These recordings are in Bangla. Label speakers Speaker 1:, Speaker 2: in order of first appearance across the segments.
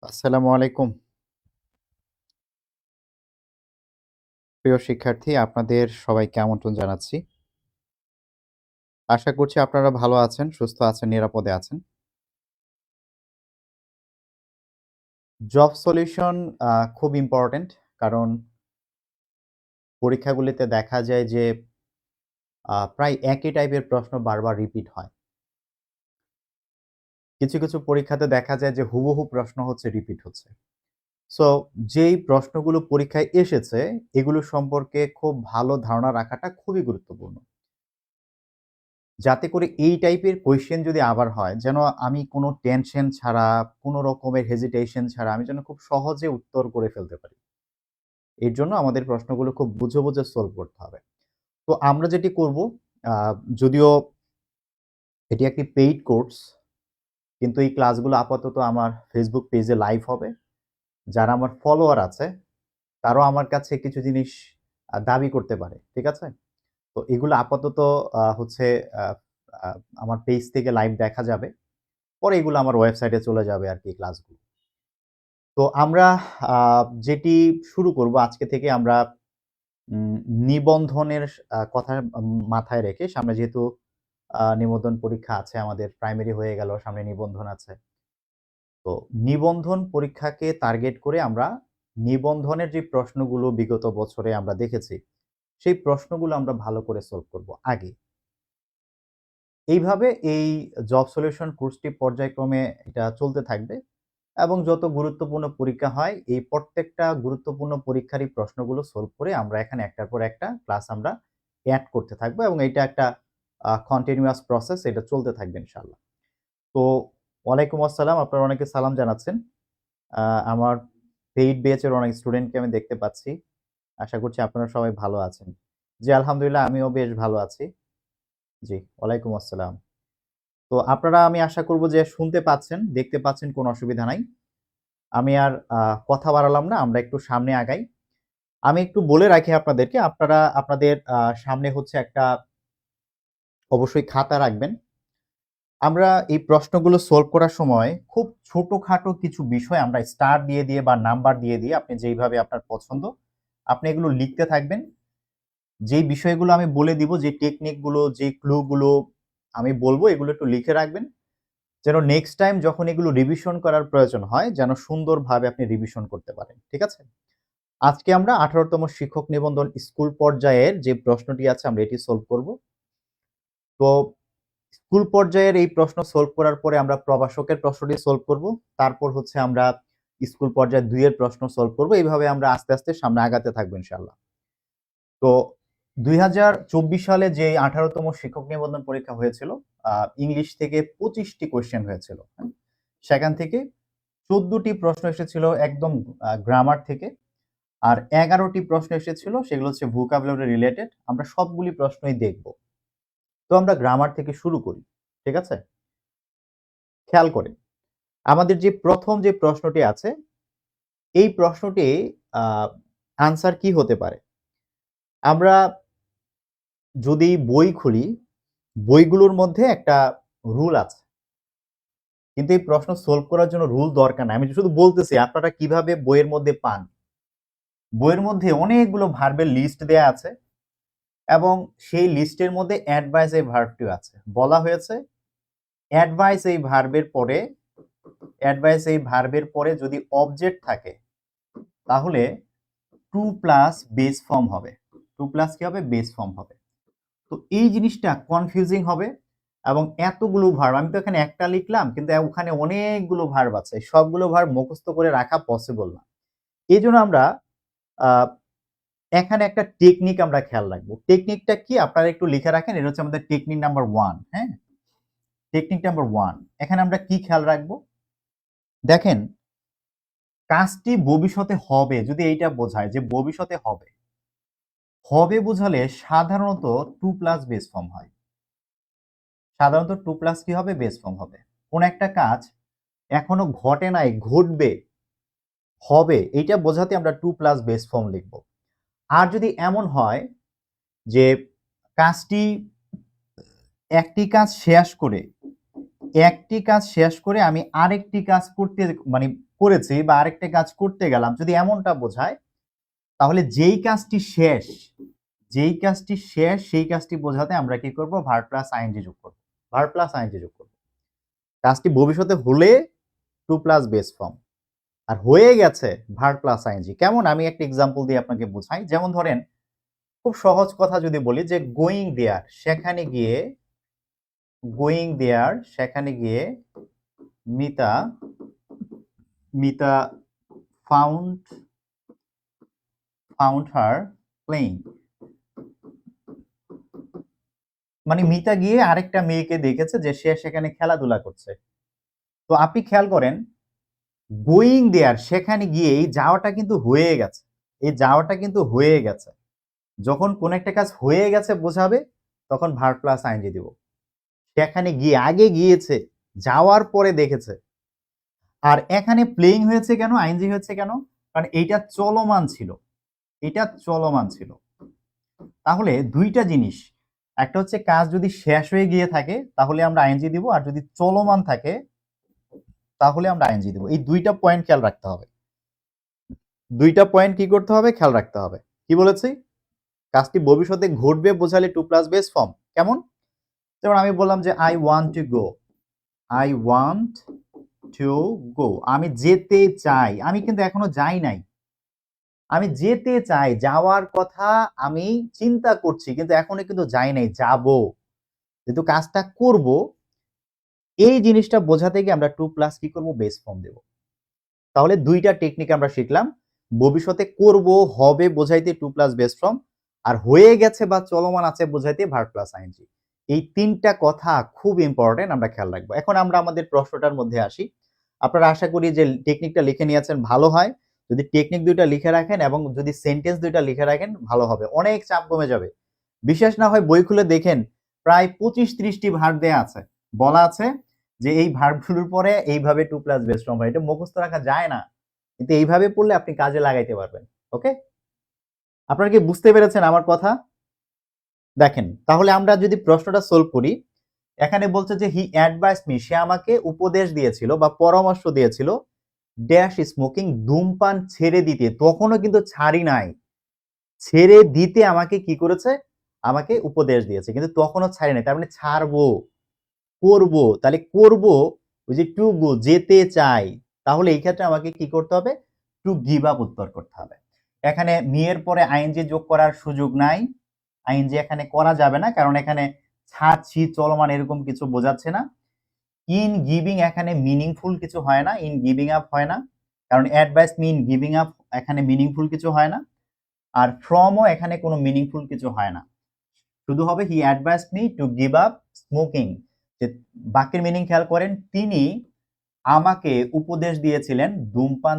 Speaker 1: আসসালামু আলাইকুম। প্রিয় শিক্ষার্থী, আপনাদের সবাইকে আমন্ত্রণ জানাচ্ছি। আশা করছি আপনারা ভালো আছেন, সুস্থ আছেন, নিরাপদে আছেন। জব সলিউশন খুব ইম্পোর্টেন্ট, কারণ পরীক্ষাগুলিতে দেখা যায় যে প্রায় একই টাইপের প্রশ্ন বারবার রিপিট হয়। কিছু পরীক্ষাতে দেখা যায় যে হুবহু প্রশ্ন হচ্ছে রিপিট হচ্ছে। সো যেই প্রশ্নগুলো পরীক্ষায় এসেছে, এগুলো সম্পর্কে খুব ভালো ধারণা রাখাটা খুবই গুরুত্বপূর্ণ। যাতে করে এই টাইপের কোয়েশ্চেন যদি আবার হয়, যেন আমি কোনো টেনশন ছাড়া, কোনো রকমের হেজিটেশন ছাড়া আমি যেন খুব সহজে উত্তর করে ফেলতে পারি। এর জন্য আমাদের প্রশ্নগুলো খুব বুঝে সলভ করতে হবে। তো আমরা যেটি করব, আ যদিও এটি একটি পেইড কোর্স, কিন্তু এই ক্লাসগুলো আপাতত আমার Facebook পেজে লাইভ হবে। যারা আমার ফলোয়ার আছে, তারাও আমার কাছে কিছু জিনিস দাবি করতে পারে। ঠিক আছে? তো এগুলো আপাতত হচ্ছে আ আ আমার পেজ থেকে লাইভ দেখা যাবে। পরে এগুলো আমার ওয়েবসাইটে চলে যাবে আরকি ক্লাসগুলো। তো আমরা আ যেটি শুরু করব আজকে থেকে আমরা উম নিবন্ধনের কথা মাথায় রেখে সামনে যেহেতু নিবন্ধন পরীক্ষা আছে আমাদের, প্রাইমারি হয়ে গেল, সামনে নিবন্ধন আছে। তো নিবন্ধন পরীক্ষাকে টার্গেট করে আমরা নিবন্ধনের যে প্রশ্নগুলো বিগত বছরে আমরা দেখেছি, সেই প্রশ্নগুলো আমরা ভালো করে সলভ করব আগে। এইভাবে এই জব সলিউশন কোর্সটি পর্যায়ক্রমে এটা চলতে থাকবে। এবং যত গুরুত্বপূর্ণ পরীক্ষা হয়, এই প্রত্যেকটা গুরুত্বপূর্ণ পরীক্ষারই প্রশ্নগুলো সলভ করে আমরা এখানে একটার পর একটা ক্লাস আমরা এড করতে থাকবো এবং এটা একটা কন্টিনিউয়াস প্রসেস, এটা চলতে থাকবে ইনশাআল্লাহ। তো ওয়ালাইকুম আসসালাম। আপনারা অনেকে সালাম জানাচ্ছেন। আ আমার পেইড ব্যাচের অনেক স্টুডেন্টকে আমি দেখতে পাচ্ছি। আশা করছি আপনারা সবাই ভালো আছেন। জি, আলহামদুলিল্লাহ আমিও বেশ ভালো আছি। জি, ওয়ালাইকুম আসসালাম। তো আপনারা, আমি আশা করব যে শুনতে পাচ্ছেন, দেখতে পাচ্ছেন, কোনো অসুবিধা নাই। আমি আর কথা বাড়ালাম না, আমরা একটু সামনে আগাই। আমি একটু বলে রাখি আপনাদেরকে, আপনারা আপনাদের সামনে হচ্ছে একটা অবশ্যই খাতা রাখবেন। আমরা এই প্রশ্নগুলো সলভ করার সময় খুব ছোটখাটো কিছু বিষয় আমরা স্টার দিয়ে বা নাম্বার দিয়ে আপনি যেইভাবে আপনার পছন্দ, আপনি এগুলো লিখতে থাকবেন। যেই বিষয়গুলো আমি বলে দিব, যে টেকনিক গুলো, যে ক্লু গুলো আমি বলব, এগুলো একটু লিখে রাখবেন। যেন নেক্সট টাইম যখন এগুলো রিভিশন করার প্রয়োজন হয়, যেন সুন্দরভাবে আপনি রিভিশন করতে পারেন। ঠিক আছে? আজকে আমরা ১৮ তম শিক্ষক নিবন্ধন স্কুল পর্যায়ের যে প্রশ্নটি আছে আমরা এটি সলভ করব। তো স্কুল পর্যায়ের এই প্রশ্ন সলভ করার পরে আমরা প্রভাষকের প্রশ্নটি সলভ করব। তারপর হচ্ছে আমরা স্কুল পর্যায়ে ২ এর প্রশ্ন সলভ করব। এইভাবে আমরা আস্তে সামনে আগাতে থাকবো ইনশাআল্লাহ। তো ২০২৪ সালে যে ১৮ তম শিক্ষক নিবন্ধন পরীক্ষা হয়েছিল, ইংলিশ থেকে ২৫ টি কোয়েশ্চেন হয়েছিল। হ্যাঁ? সেখান থেকে ১৪ টি প্রশ্ন এসেছিল একদম গ্রামার থেকে। আর ১১ টি প্রশ্ন এসেছিল, সেগুলো হচ্ছে vocabulary রিলেটেড। আমরা সবগুলি প্রশ্নই দেখব। তো আমরা গ্রামার থেকে শুরু করি। ঠিক আছে? খেয়াল করেন। আমাদের যে ১ম যে প্রশ্নটি আছে, এই প্রশ্নটি আ আনসার কি হতে পারে? আমরা যদি বই খুলি, বইগুলোর মধ্যে একটা রুল আছে। কিন্তু এই প্রশ্ন সলভ করার জন্য রুল দরকার নাই। আমি শুধু বলতেছি আপনারা কিভাবে বইয়ের মধ্যে পান। বইয়ের মধ্যে অনেকগুলো ভার্বের লিস্ট দেয়া আছে এবং সেই লিস্টের মধ্যে অ্যাডভাইস এই ভার্বটিও আছে। বলা হয়েছে অ্যাডভাইস এই ভার্বের পরে যদি অবজেক্ট থাকে, তাহলে টু প্লাস বেস ফর্ম হবে। টু প্লাস কি হবে? বেস ফর্ম হবে। তো এই জিনিসটা কনফিউজিং হবে এবং এতগুলো ভার্ব, আমি তো এখানে একটা লিখলাম কিন্তু ওখানে অনেকগুলো ভার্ব আছে। সবগুলো ভার্ব মুখস্থ করে রাখা পসিবল না। এজন্য আমরা আ এখানে একটা টেকনিক আমরা খেয়াল রাখবো। টেকনিকটা কি? আপনারা একটু লিখে রাখেন। এটা হচ্ছে আমাদের টেকনিক নাম্বার 1, হ্যাঁ? টেকনিক নাম্বার 1, এখানে আমরা কি খেয়াল রাখবো? দেখেন, কাজটি ভবিষ্যতে হবে যদি এইটা বোঝায় যে ভবিষ্যতে হবে। হবে বোঝালে সাধারণত 2 প্লাস বেস ফর্ম হয়। সাধারণত 2 প্লাস কি হবে? বেস ফর্ম হবে। কোন একটা কাজ এখনো ঘটে নাই, ঘটবে, হবে, এইটা বোঝাতে আমরা 2 প্লাস বেস ফর্ম লিখব। আর যদি এমন হয় যে কাজটি একটি কাজ শেষ করে একটি কাজ শেষ করে আমি আরেকটি কাজ করতে, মানে করেছি বা আরেকটা কাজ করতে গেলাম, যদি এমনটা বোঝায়, তাহলে যেই কাজটি শেষ সেই কাজটি বোঝাতে আমরা কি করব, ভার্ব প্লাস আইএনজি যোগ করব। ভার্ব প্লাস আইএনজি যোগ করব। কাজটি ভবিষ্যতে হলে টু প্লাস বেস ফর্ম, আর হয়ে গেছে ভার্ব প্লাস আইএনজি। কেমন, আমি একটা এক্সাম্পল দিয়ে আপনাকে বোঝাই। যেমন ধরেন, খুব সহজ কথা যদি বলি যে গোয়িং দেয়ার, সেখানে গিয়ে, মিতা ফাউন্ড হার প্লেইং। মানে মিতা গিয়ে আরেকটা মেয়েকে দেখেছে যে সে সেখানে খেলাধুলা করছে। তো আপনি খেয়াল করেন, গোয়িং দেয়ার, সেখানে গিয়ে এই যাওয়াটা কিন্তু হয়ে গেছে, যখন কোন একটা কাজ হয়ে গেছে বোঝাবে তখন ভার্ব প্লাস আইএনজি দিব। সেখানে গিয়ে, আগে গিয়েছে, যাওয়ার পরে দেখেছে। আর এখানে প্লেইং হয়েছে কেন, আইএনজি হয়েছে কেন? কারণ এইটা চলমান ছিল। তাহলে দুইটা জিনিস, একটা হচ্ছে কাজ যদি শেষ হয়ে গিয়ে থাকে তাহলে আমরা আইএনজি দিব, আর যদি চলমান থাকে তাহলে আমরা আইএনজি দিব। এই দুইটা পয়েন্ট খেয়াল রাখতে হবে। খেয়াল রাখতে হবে। কি বলেছি? কাজটি ভবিষ্যতে ঘটবে বোঝালে টু প্লাস বেস ফর্ম। কেমন? যেমন আমি বললাম যে আই ওয়ান্ট টু গো, আমি যেতে চাই। আমি কিন্তু এখনো যাই নাই, আমি যেতে চাই, যাওয়ার কথা আমি চিন্তা করছি, কিন্তু এখনো কিন্তু যাই নাই, যাব। যেহেতু কাজটা করব, এই জিনিসটা বোঝাতে গিয়ে আমরা টু প্লাস কি করব, বেস ফর্ম দেব। তাহলে দুইটা টেকনিক আমরা শিখলাম। ভবিষ্যতে করব, হবে বোঝাইতে টু প্লাস বেস ফর্ম, আর হয়ে গেছে বা চলমান আছে বোঝাইতে ভার্ব প্লাস আইএনজি। এই তিনটা কথা খুব ইম্পর্টেন্ট, আমরা খেয়াল রাখবো। এখন আমরা আমাদের প্রশ্নটার মধ্যে আসি। আপনারা আশা করি যে টেকনিকটা লিখে নিয়েছেন, ভালো হয়। যদি টেকনিক দুইটা লিখে রাখেন এবং যদি সেন্টেন্স দুইটা লিখে রাখেন ভালো হবে, অনেক চাপ কমে যাবে। বিশেষ না হয় বই খুলে দেখেন, প্রায় 25-30টি ভার্ব দেয়া আছে, বলা আছে যে এই ভার্বগুলোর পরে এইভাবে টু প্লাস বেস ফর্ম হয়। এটা মুখস্থ রাখা যায় না, কিন্তু এইভাবে পড়লে আপনি কাজে লাগাইতে পারবেন। ওকে, আপনারা কি বুঝতে পেরেছেন আমার কথা? দেখেন, তাহলে আমরা যদি প্রশ্নটা সলভ করি, এখানে বলছে যে হি অ্যাডভাইস মি, সে আমাকে উপদেশ দিয়েছিল বা পরামর্শ দিয়েছিল, ড্যাশ স্মোকিং, ধূমপান ছেড়ে দিতে। তখনও কিন্তু ছাড়ি নাই, ছেড়ে দিতে আমাকে কি করেছে, আমাকে উপদেশ দিয়েছে, কিন্তু তখনও ছাড়ি নাই। তার মানে ছাড়বো, করব। তাহলে করব, ওই যে টু গো, যেতে চাই। তাহলে এই ক্ষেত্রে আমাকে কি করতে হবে, টু গিভ আপ উত্তর করতে হবে। এখানে মি এর পরে আইএনজি যোগ করার সুযোগ নাই, আইএনজি এখানে করা যাবে না, কারণ এখানে ছাড়ছি, চলমান এরকম কিছু বোঝাচ্ছে না। ইন গিভিং, এখানে মিনিংফুল কিছু হয় না, ইন গিভিং আপ হয় না, কারণ advice me in giving up, এখানে মিনিংফুল কিছু হয় না। আর ফ্রমও এখানে কোনো মিনিংফুল কিছু হয় না, শুধু হবে he advise me to give up smoking. যে বাক্যের মিনিং খেয়াল করেন, তিনি আমাকে উপদেশ দিয়েছিলেন ধূমপান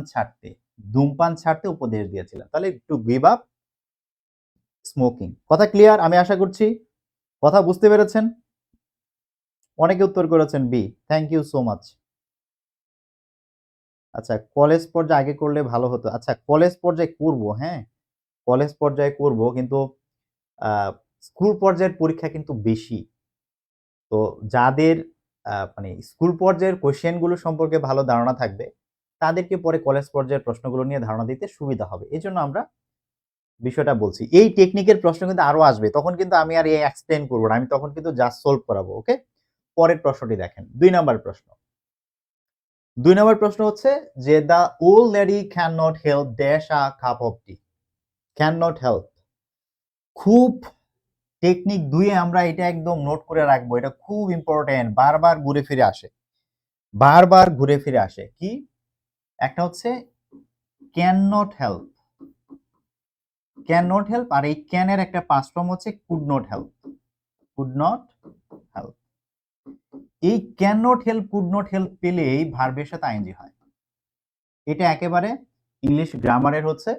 Speaker 1: ছাড়তে উপদেশ দিয়েছিলেন। তাহলে টু গিভ আপ স্মোকিং। কথা ক্লিয়ার? আমি আশা করছি কথা বুঝতে পেরেছেন। অনেকে উত্তর করেছেন B, thank you so much. আচ্ছা, কলেজ পর্যায়ে আগে করলে ভালো হতো। আচ্ছা, কলেজ পর্যায়ে করব, হ্যাঁ কলেজ পর্যায়ে করব, কিন্তু স্কুল পর্যায়ের পরীক্ষা কিন্তু বেশি। তো যাদের মানে স্কুল পর্যায়ের কোশ্চেনগুলো সম্পর্কে ভালো ধারণা থাকবে, তাদেরকে পরে কলেজ পর্যায়ের প্রশ্নগুলো নিয়ে ধারণা দিতে সুবিধা হবে। এই জন্য আমরা বিষয়টা বলছি। এই টেকনিকের প্রশ্ন কিন্তু আরো আসবে, তখন কিন্তু আমি আর এই এক্সপ্লেন করবো না, আমি তখন কিন্তু জাস্ট সলভ করাবো। ওকে, পরের প্রশ্নটি দেখেন, 2 নাম্বার প্রশ্ন। 2 নাম্বার প্রশ্ন হচ্ছে যে the old lady can not help dash a cup of T. Can not help, খুব টেকনিক 2 এ আমরা এটা একদম নোট করে রাখবো, এটা খুব ইম্পর্টেন্ট, বারবার ঘুরে ফিরে আসে। কি? একটা হচ্ছে ক্যান নট হেল্প, আর এই ক্যান এর একটা পাস্ট ফর্ম হচ্ছে কুড নট হেল্প। এই can not help, could not help পেলেই ভার্বের সাথে আইএনজি হয়। এটা একেবারে ইংলিশ গ্রামারের হচ্ছে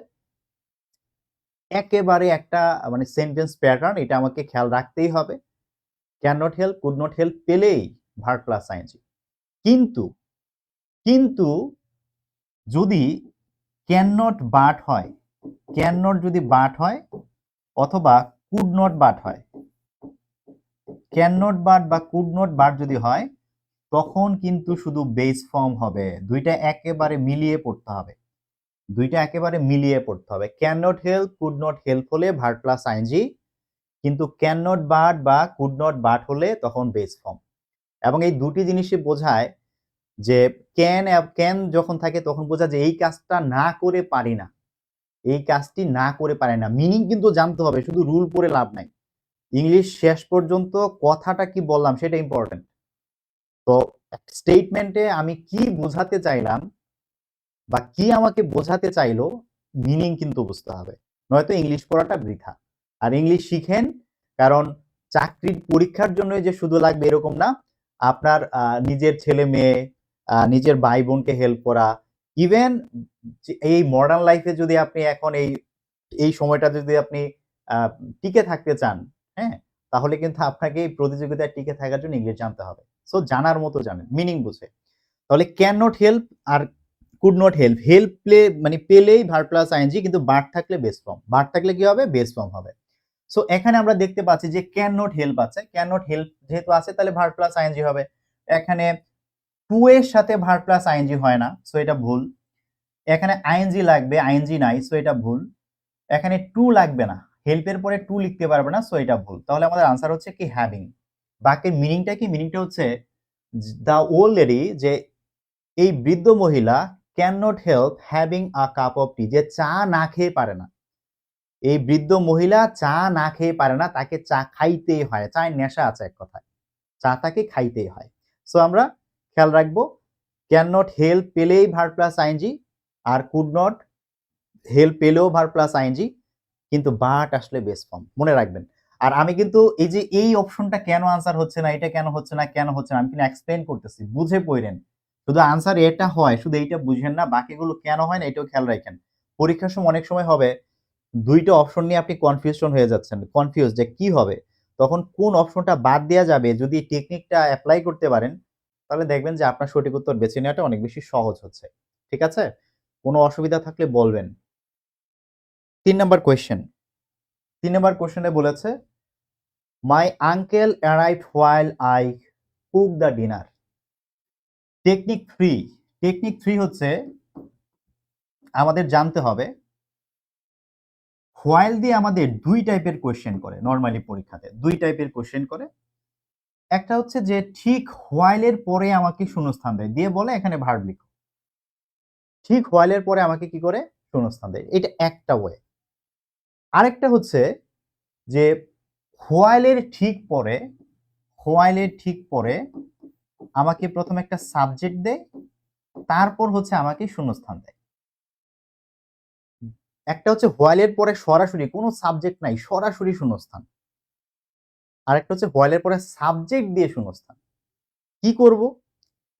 Speaker 1: একেবারে একটা মানে সেন্টেন্স প্যাটার্ন, এটা আমাকে খেয়াল রাখতেই হবে। Can not help, could not help পেলেই ভার্ব প্লাস আইএনজি। কিন্তু যদি ক্যান নট বাট হয়, অথবা কুড নট বাট হয়, ক্যান নট বাট বা কুড নট বাট যদি হয়, তখন কিন্তু শুধু বেস ফর্ম হবে। দুইটা একেবারে মিলিয়ে পড়তে হবে। Can not help, could not help হলে ভার্ব প্লাস আইএনজি, কিন্তু ক্যান নট বাট বা কুড নট বাট হলে তখন বেস ফর্ম। এবং এই দুটি জিনিসই বোঝায় যে ক্যান যখন থাকে তখন বোঝায় যে এই কাজটা না করে পারি না, এই কাজটি না করে পারে না। মিনিং কিন্তু জানতে হবে, শুধু রুল পড়ে লাভ নাই। ইংলিশ শেষ পর্যন্ত কথাটা কি বললাম সেটা ইম্পর্টেন্ট। তো স্টেটমেন্টে আমি কি বোঝাতে চাইলাম বা কি আমাকে বোঝাতে চাইলো, মিনিং কিন্তু বুঝতে হবে, নয়তো ইংলিশ পড়াটা বৃথা। আর ইংলিশ শিখেন, কারণ চাকরির পরীক্ষার জন্য যে শুধু লাগবে এরকম না, আপনার নিজের ছেলে মেয়ে, নিজের ভাই বোনকে হেল্প করা, ইভেন এই মডার্ন লাইফে যদি আপনি এখন এই সময়টা যদি আপনি টিকে থাকতে চান, হ্যাঁ, তাহলে কিন্তু আপনাকে এই প্রতিযোগিতায় টিকে থাকার জন্য ইংলিশ জানতে হবে। সো জানার মতো জানেন, মিনিং বুঝে। তাহলে ক্যান নট হেল্প আর could not help, help play মানে পেলেই ভার্ব প্লাস আইএনজি, কিন্তু বাট থাকলে বেস ফর্ম, বাট থাকলে কি হবে, বেস ফর্ম হবে। সো এখানে আমরা দেখতে পাচ্ছি যে ক্যান নট হেল্প আছে, ক্যান নট হেল্প যেহেতু আছে তাহলে ভার্ব প্লাস আইএনজি হবে। এখানে টু এর সাথে ভার্ব প্লাস আইএনজি হয় না, সো এটা ভুল। এখানে আইএনজি লাগবে, আইএনজি নাই, সো এটা ভুল। এখানে টু লাগবে না, হেল্পের পরে টু লিখতে পারবে না, সো এটা ভুল। তাহলে আমাদের আনসার হচ্ছে কি হ্যাভিং। বাকির মিনিংটা কি, মিনিংটা হচ্ছে দ্য ওল্ড লেডি, যে এই বৃদ্ধ মহিলা can not help having a cup of tea, যে চা না খেয়ে পারে না। এই বৃদ্ধ মহিলা চা না খেয়ে পারে না, তাকে চা খাইতেই হয়, চায়ের নেশা আছে এক কথায়, চা তাকে খাইতেই হয়। সো আমরা খেয়াল রাখবো, ক্যান নট হেল্প পেলেই ভার্ব প্লাস আইএনজি, আর কুড নট হেল্প পেলেও ভার্ব প্লাস আইএনজি, কিন্তু বাট আসলে বেস ফর্ম, মনে রাখবেন। আর আমি কিন্তু এই যে এই অপশনটা কেন আনসার হচ্ছে না, এটা কেন হচ্ছে না, আমি কিন্তু এক্সপ্লেইন করতেছি, বুঝে পড়েন। শুধু আনসার এটা হয়, শুধু এইটা বুঝেন না, বাকিগুলো কেন হয় না এটাও খেয়াল রাখেন। পরীক্ষার সময় অনেক সময় হবে দুইটা অপশন নিয়ে আপনি কনফিউশন হয়ে যাচ্ছেন, কনফিউজ যে কি হবে, তখন কোন অপশনটা বাদ দেওয়া যাবে, যদি টেকনিকটা অ্যাপ্লাই করতে পারেন তাহলে দেখবেন যে আপনার সঠিক উত্তর বেছে নেওয়াটা অনেক বেশি সহজ হচ্ছে। ঠিক আছে, কোনো অসুবিধা থাকলে বলবেন। 3 নম্বর কোয়েশ্চেনে বলেছে my uncle arrived while I cook the dinner. Technique 3 হচ্ছে আমাদের জানতে হবে, হোয়াইল দিয়ে আমাদের দুই টাইপের কোয়েশ্চেন করে, নরমালি পরীক্ষাতে দুই টাইপের কোয়েশ্চেন করে। একটা হচ্ছে যে ঠিক হোয়াইলের পরে আমাকে শূন্যস্থান দেয়, দিয়ে বলে এখানে ভার্ব লিখো। ঠিক হোয়াইলের পরে আমাকে কি করে, শূন্যস্থান দেয়, এটা একটা ওয়ে। আরেকটা হচ্ছে যে হোয়াইলের ঠিক পরে আমাকে প্রথমে একটা সাবজেক্ট দেয়, তারপর হচ্ছে আমাকে শূন্যস্থান দেয়। একটা হচ্ছে হোয়াইলের পরে সরাসরি কোনো সাবজেক্ট নাই, সরাসরি শূন্যস্থান। আরেকটা হচ্ছে হোয়াইলের পরে সাবজেক্ট দিয়ে শূন্যস্থান। কি করব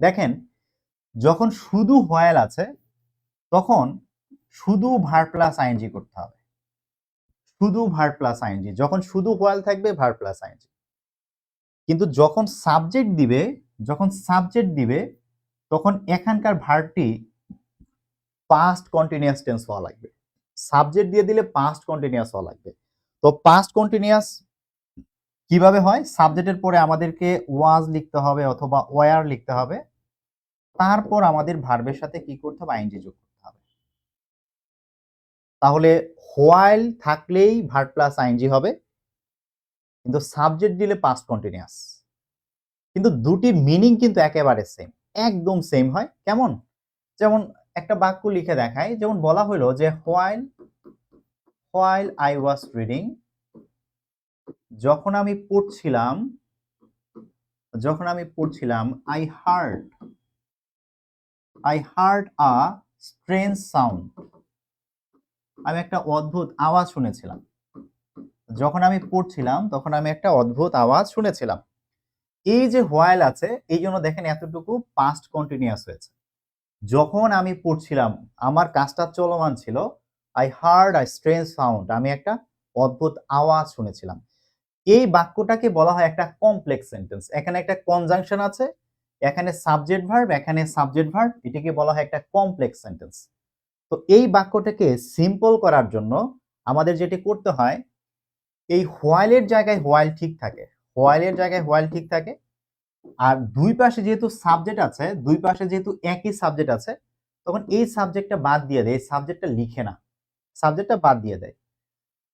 Speaker 1: দেখেন, যখন শুধু হোয়াইল আছে তখন শুধু ভার্ব প্লাস আইএনজি করতে হবে, শুধু ভার্ব প্লাস আইএনজি। যখন শুধু হোয়াইল থাকবে ভার্ব প্লাস আইএনজি। কিন্তু যখন সাবজেক্ট দিবে তখন এখানকার ভার্বটি পাস্ট কন্টিনিউয়াস টেন্স হওয়া লাগবে। সাবজেক্ট দিয়ে দিলে পাস্ট কন্টিনিউয়াস হওয়া লাগবে। তো পাস্ট কন্টিনিউয়াস কিভাবে হয়, সাবজেক্টের পরে আমাদেরকে ওয়াজ লিখতে হবে অথবা ওয়ার লিখতে হবে, তারপর আমাদের ভার্বের সাথে কি করতে হবে, আইএনজি যোগ করতে হবে। তাহলে হোয়াইল থাকলেই ভার্ব প্লাস আইএনজি হবে, কিন্তু সাবজেক্ট দিলে পাস্ট কন্টিনিউয়াস। কিন্তু দুটি মিনিং কিন্তু একেবারে সেম, একদম সেম হয়। কেমন, যেমন একটা বাক্য লিখে দেখাই, যেমন বলা হলো যে হোয়াইল আই ওয়াজ রিডিং, যখন আমি পড়ছিলাম I hard a strange sound, আমি একটা অদ্ভুত আওয়াজ শুনেছিলাম। যখন আমি পড়ছিলাম তখন আমি একটা অদ্ভুত আওয়াজ শুনেছিলাম। এই যে হোয়াইল আছে, এই জন্য দেখেন এতটুকু পাস্ট কন্টিনিউয়াস হয়েছে। যখন আমি পড়ছিলাম, আমার কাজটা চলমান ছিল, I hard a strange sound, আমি একটা অদ্ভুত আওয়াজ শুনেছিলাম। এই বাক্যটাকে বলা হয় একটা কমপ্লেক্স সেন্টেন্স। এখানে একটা কনজাংশন আছে, এখানে সাবজেক্ট ভার্ব, এখানে সাবজেক্ট ভার্ব, এটাকে বলা হয় একটা কমপ্লেক্স সেন্টেন্স। তো এই বাক্যটাকে সিম্পল করার জন্য আমাদের যেটি করতে হয়, এই হোয়াইলের জায়গায় হোয়াইল ঠিক থাকে, আর দুই পাশে যেহেতু সাবজেক্ট আছে, দুই পাশে যেহেতু একই সাবজেক্ট আছে, তখন এই সাবজেক্টটা বাদ দিয়ে দেয়, এই সাবজেক্টটা লিখে না, সাবজেক্টটা বাদ দিয়ে দেয়।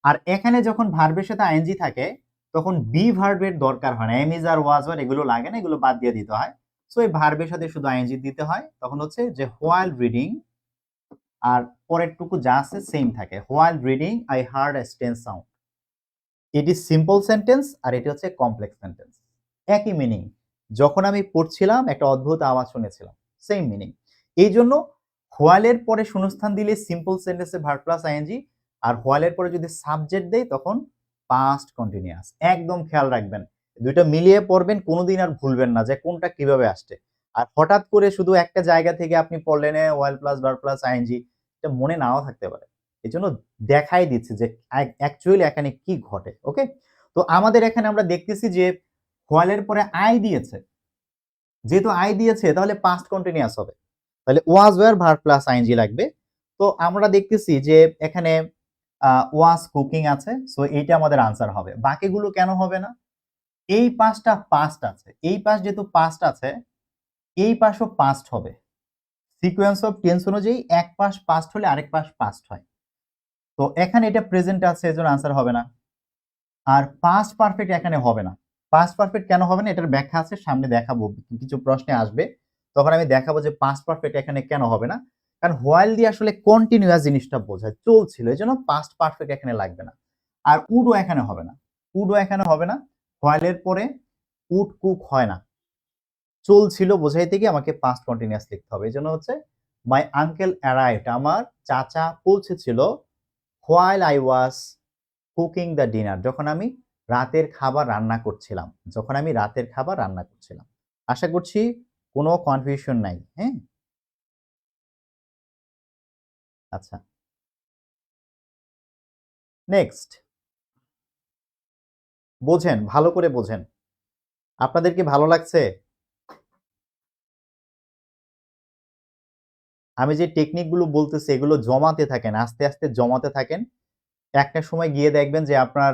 Speaker 1: আর এখানে যখন ভার্বের সাথে আইএনজি থাকে তখন বি ভার্বের দরকার হয় না, am is are was were এগুলো লাগে না, এগুলো বাদ দিয়ে দিতে হয়। সো এই ভার্বের সাথে শুধু আইএনজি দিতে হয়, তখন হচ্ছে যে হোয়াইল রিডিং, আর পরেরটুকু যা আছে সেম থাকে। While reading I hard a strange sound, এটি সিম্পল সেন্টেন্স আর এটি হচ্ছে কমপ্লেক্স সেন্টেন্স, একই মিনিং। যখন আমি পড়ছিলাম একটা অদ্ভুত আওয়াজ শুনেছিলাম, সেম মিনিং। এই জন্য হোয়াইলের পরে শূন্যস্থান দিলে সিম্পল সেন্টেন্সে ভার্ব প্লাস আইএনজি, আর হোয়াইলের পরে যদি সাবজেক্ট দেই তখন পাস্ট কন্টিনিউয়াস। একদম খেয়াল রাখবেন, দুইটা মিলিয়ে পড়বেন, কোনোদিন আর ভুলবেন না যে কোনটা কিভাবে আসছে। আর হঠাৎ করে শুধু একটা জায়গা থেকে আপনি পড়লেন while plus verb plus ING, এটা মনে নাও থাকতে পারে। এই জন্য দেখাই দিচ্ছে যে অ্যাকচুয়ালি এখানে কি ঘটে। ওকে, তো আমাদের এখানে আমরা দেখতেছি যে হোয়াইলের পরে আই দিয়েছে, যেহেতু আই দিয়েছে তাহলে পাস্ট কন্টিনিউয়াস হবে, তাহলে was were verb plus ING লাগবে। তো আমরা দেখতেছি যে এখানে ওয়াজ কুকিং আছে, সো এইটা আমাদের আনসার হবে। বাকিগুলো কেন হবে না? এই পাঁচটা পাস্ট আছে, এই পাশ যেহেতু পাস্ট আছে, এই পাশও পাস্ট হবে। সিকোয়েন্স অফ টেন্স অনুযায়ী এক পাশ পাস্ট হলে আরেক পাশ পাস্ট হয়। তো এখানে এটা প্রেজেন্ট আছে, এজন্য আনসার হবে না। আর পাস্ট পারফেক্ট এখানে হবে না। পাস্ট পারফেক্ট কেন হবে না এটার ব্যাখ্যা আছে, সামনে দেখাবো, কিছু প্রশ্নে আসবে, তখন আমি দেখাবো যে পাস্ট পারফেক্ট এখানে কেন হবে না। কারণ হোয়াইল দিয়ে আসলে কন্টিনিউয়াস জিনিসটা বোঝায়, চলছিল, এই জন্য পাস্ট পারফেক্ট এখানে লাগবে না। আর উডও এখানে হবে না, উডও এখানে হবে না। হোয়াইলের পরে উড কুক হয় না, চলছিল বোঝাইতে গিয়ে আমাকে পাস্ট কন্টিনিউয়াস লিখতে হবে। এই জন্য হচ্ছে মাই আঙ্কেল অ্যারাইভড, আমার চাচা পৌঁছেছিল, while I was cooking the dinner, যখন আমি রাতের খাবার রান্না করছিলাম, যখন আমি রাতের খাবার রান্না করছিলাম। আশা করছি কোনো কনফিউশন নাই। হ্যাঁ, আচ্ছা, নেক্সট, বোঝেন, ভালো করে বোঝেন। আপনাদের কি ভালো লাগছে? আমি যে টেকনিকগুলো বলতেছি এগুলো জমাতে থাকেন, আস্তে আস্তে জমাতে থাকেন। একটা সময় গিয়ে দেখবেন যে আপনার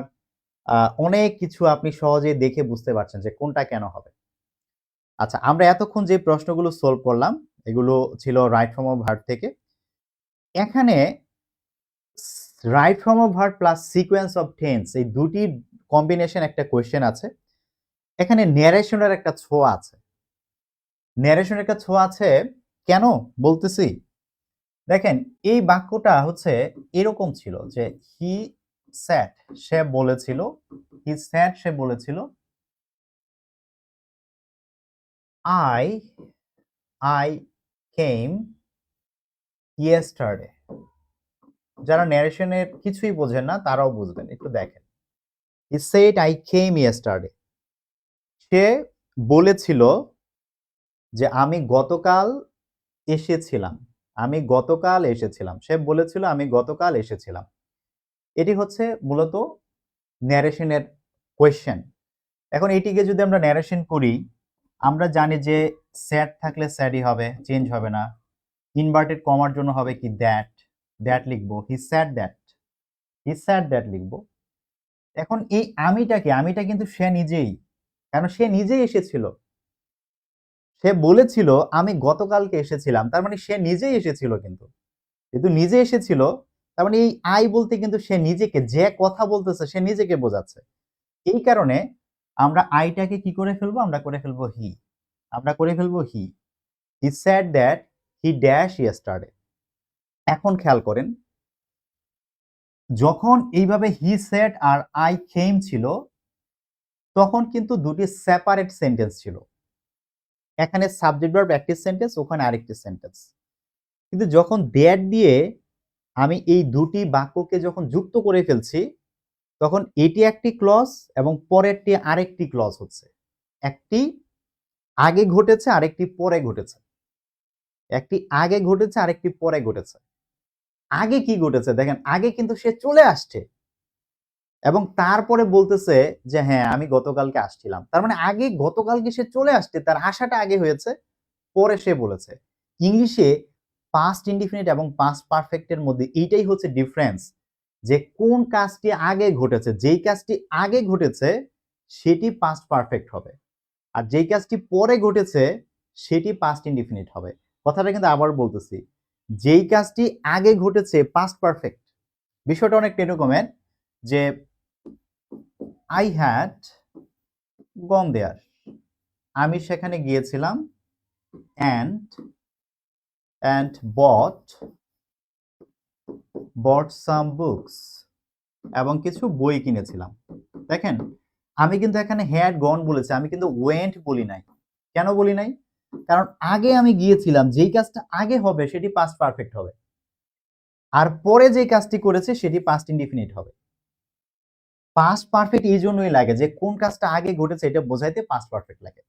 Speaker 1: অনেক কিছু আপনি সহজেই দেখে বুঝতে পারছেন যে কোনটা কেন হবে। আচ্ছা, আমরা এতক্ষণ যে প্রশ্নগুলো সলভ করলাম এগুলো ছিল রাইট ফর্ম অফ ভার্ব থেকে। এখানে right form of verb plus sequence of tense এই দুটির কম্বিনেশন একটা কোয়েশ্চেন আছে। এখানে ন্যারেশনের একটা ছোঁয়া আছে, ন্যারেশনের একটা ছোঁয়া আছে, কেন বলতেছি দেখেন। এই বাক্যটা হচ্ছে এরকম ছিল যে হি স্যাড, সে বলেছিল, হি স্যাড, সে বলেছিল, আই আই কেম ইয়েস্টারডে। যারা ন্যারেশনের কিছুই বোঝেন না তারাও বুঝবেন, একটু দেখেন। He said I came yesterday, সে বলেছিল যে আমি গতকাল এসেছিলাম, আমি গতকাল এসেছিলাম, সে বলেছিল আমি গতকাল এসেছিলাম। এটি হচ্ছে মূলত ন্যারেশনের কোয়েশ্চেন। এখন এটিকে যদি আমরা ন্যারেশন করি, আমরা জানি যে স্যাড থাকলে স্যাডই হবে, চেঞ্জ হবে না। ইনভার্টেড কমার জন্য হবে কি দ্যাট, দ্যাট লিখবো, হি said that, he said that লিখবো। এখন এই আমিটাকে, আমিটা কিন্তু সে নিজেই, কারণ সে নিজেই এসেছিল, সে বলেছিল আমি গতকালকে এসেছিলাম, তার মানে সে নিজেই এসেছিল। কিন্তু যেহেতু নিজে এসেছিল, তার মানে এই আই বলতে কিন্তু সে নিজেকে, যে কথা বলতেছে সে নিজেকে বোঝাচ্ছে। এই কারণে আমরা আইটাকে কি করে ফেলবো, আমরা করে ফেলবো হি, আমরা করে ফেলবো he. He said that he dash yesterday. এখন খেয়াল করেন, যখন এইভাবে হি স্যাড আর আই কেম ছিল তখন কিন্তু দুটি সেপারেট সেন্টেন্স ছিল, এখানে সাবজেক্ট ভার্ব একটি সেন্টেন্স, ওখানে আরেকটি সেন্টেন্স। কিন্তু যখন দ্যাট দিয়ে আমি এই দুটি বাক্যকে যখন যুক্ত করে ফেলছি তখন এটি একটি ক্লজ এবং পরেরটি আরেকটি ক্লজ হচ্ছে। একটি আগে ঘটেছে আরেকটি পরে ঘটেছে, একটি আগে ঘটেছে আরেকটি পরে ঘটেছে। আগে কি ঘটেছে দেখেন, আগে কিন্তু সে চলে আসছে এবং তারপরে বলতেছে যে হ্যাঁ আমি গতকালকে আসছিলাম, তার মানে আগে গতকালকে সে চলে আসছে, তার আসাটা আগে হয়েছে, পরে সে বলেছে। ইংলিশে পাস্ট ইনডিফিনিট এবং পাস্ট পারফেক্টের মধ্যে এইটাই হচ্ছে ডিফারেন্স, যে কোন কাজটি আগে ঘটেছে, যেই কাজটি আগে ঘটেছে সেটি পাস্ট পারফেক্ট হবে, আর যেই কাজটি পরে ঘটেছে সেটি পাস্ট ইনডিফিনিট হবে। কথাটা কিন্তু আবার বলতেছি, যেই কাজটি আগে ঘটেছে পাস্ট পারফেক্ট। বিষয়টা অনেকটা এরকমের যে আই হ্যাড গন দেয়ার, আমি সেখানে গিয়েছিলাম, and and bought some books, এবং কিছু বই কিনেছিলাম। দেখেন আমি কিন্তু এখানে হ্যাড গন বলেছি, আমি কিন্তু ওয়েন্ট বলি নাই। কেন বলি নাই? কারণ আগে আমি গিয়েছিলাম, যেই কাজটা আগে হবে সেটি পাস্ট পারফেক্ট হবে, আর পরে যে কাজটি করেছে সেটি পাস্ট ইনডিফিনিট হবে। পাস্ট পারফেক্ট এই জন্যই লাগে যে কোন কাজটা আগে ঘটেছে এটা বোঝাইতে পাস্ট পারফেক্ট লাগে।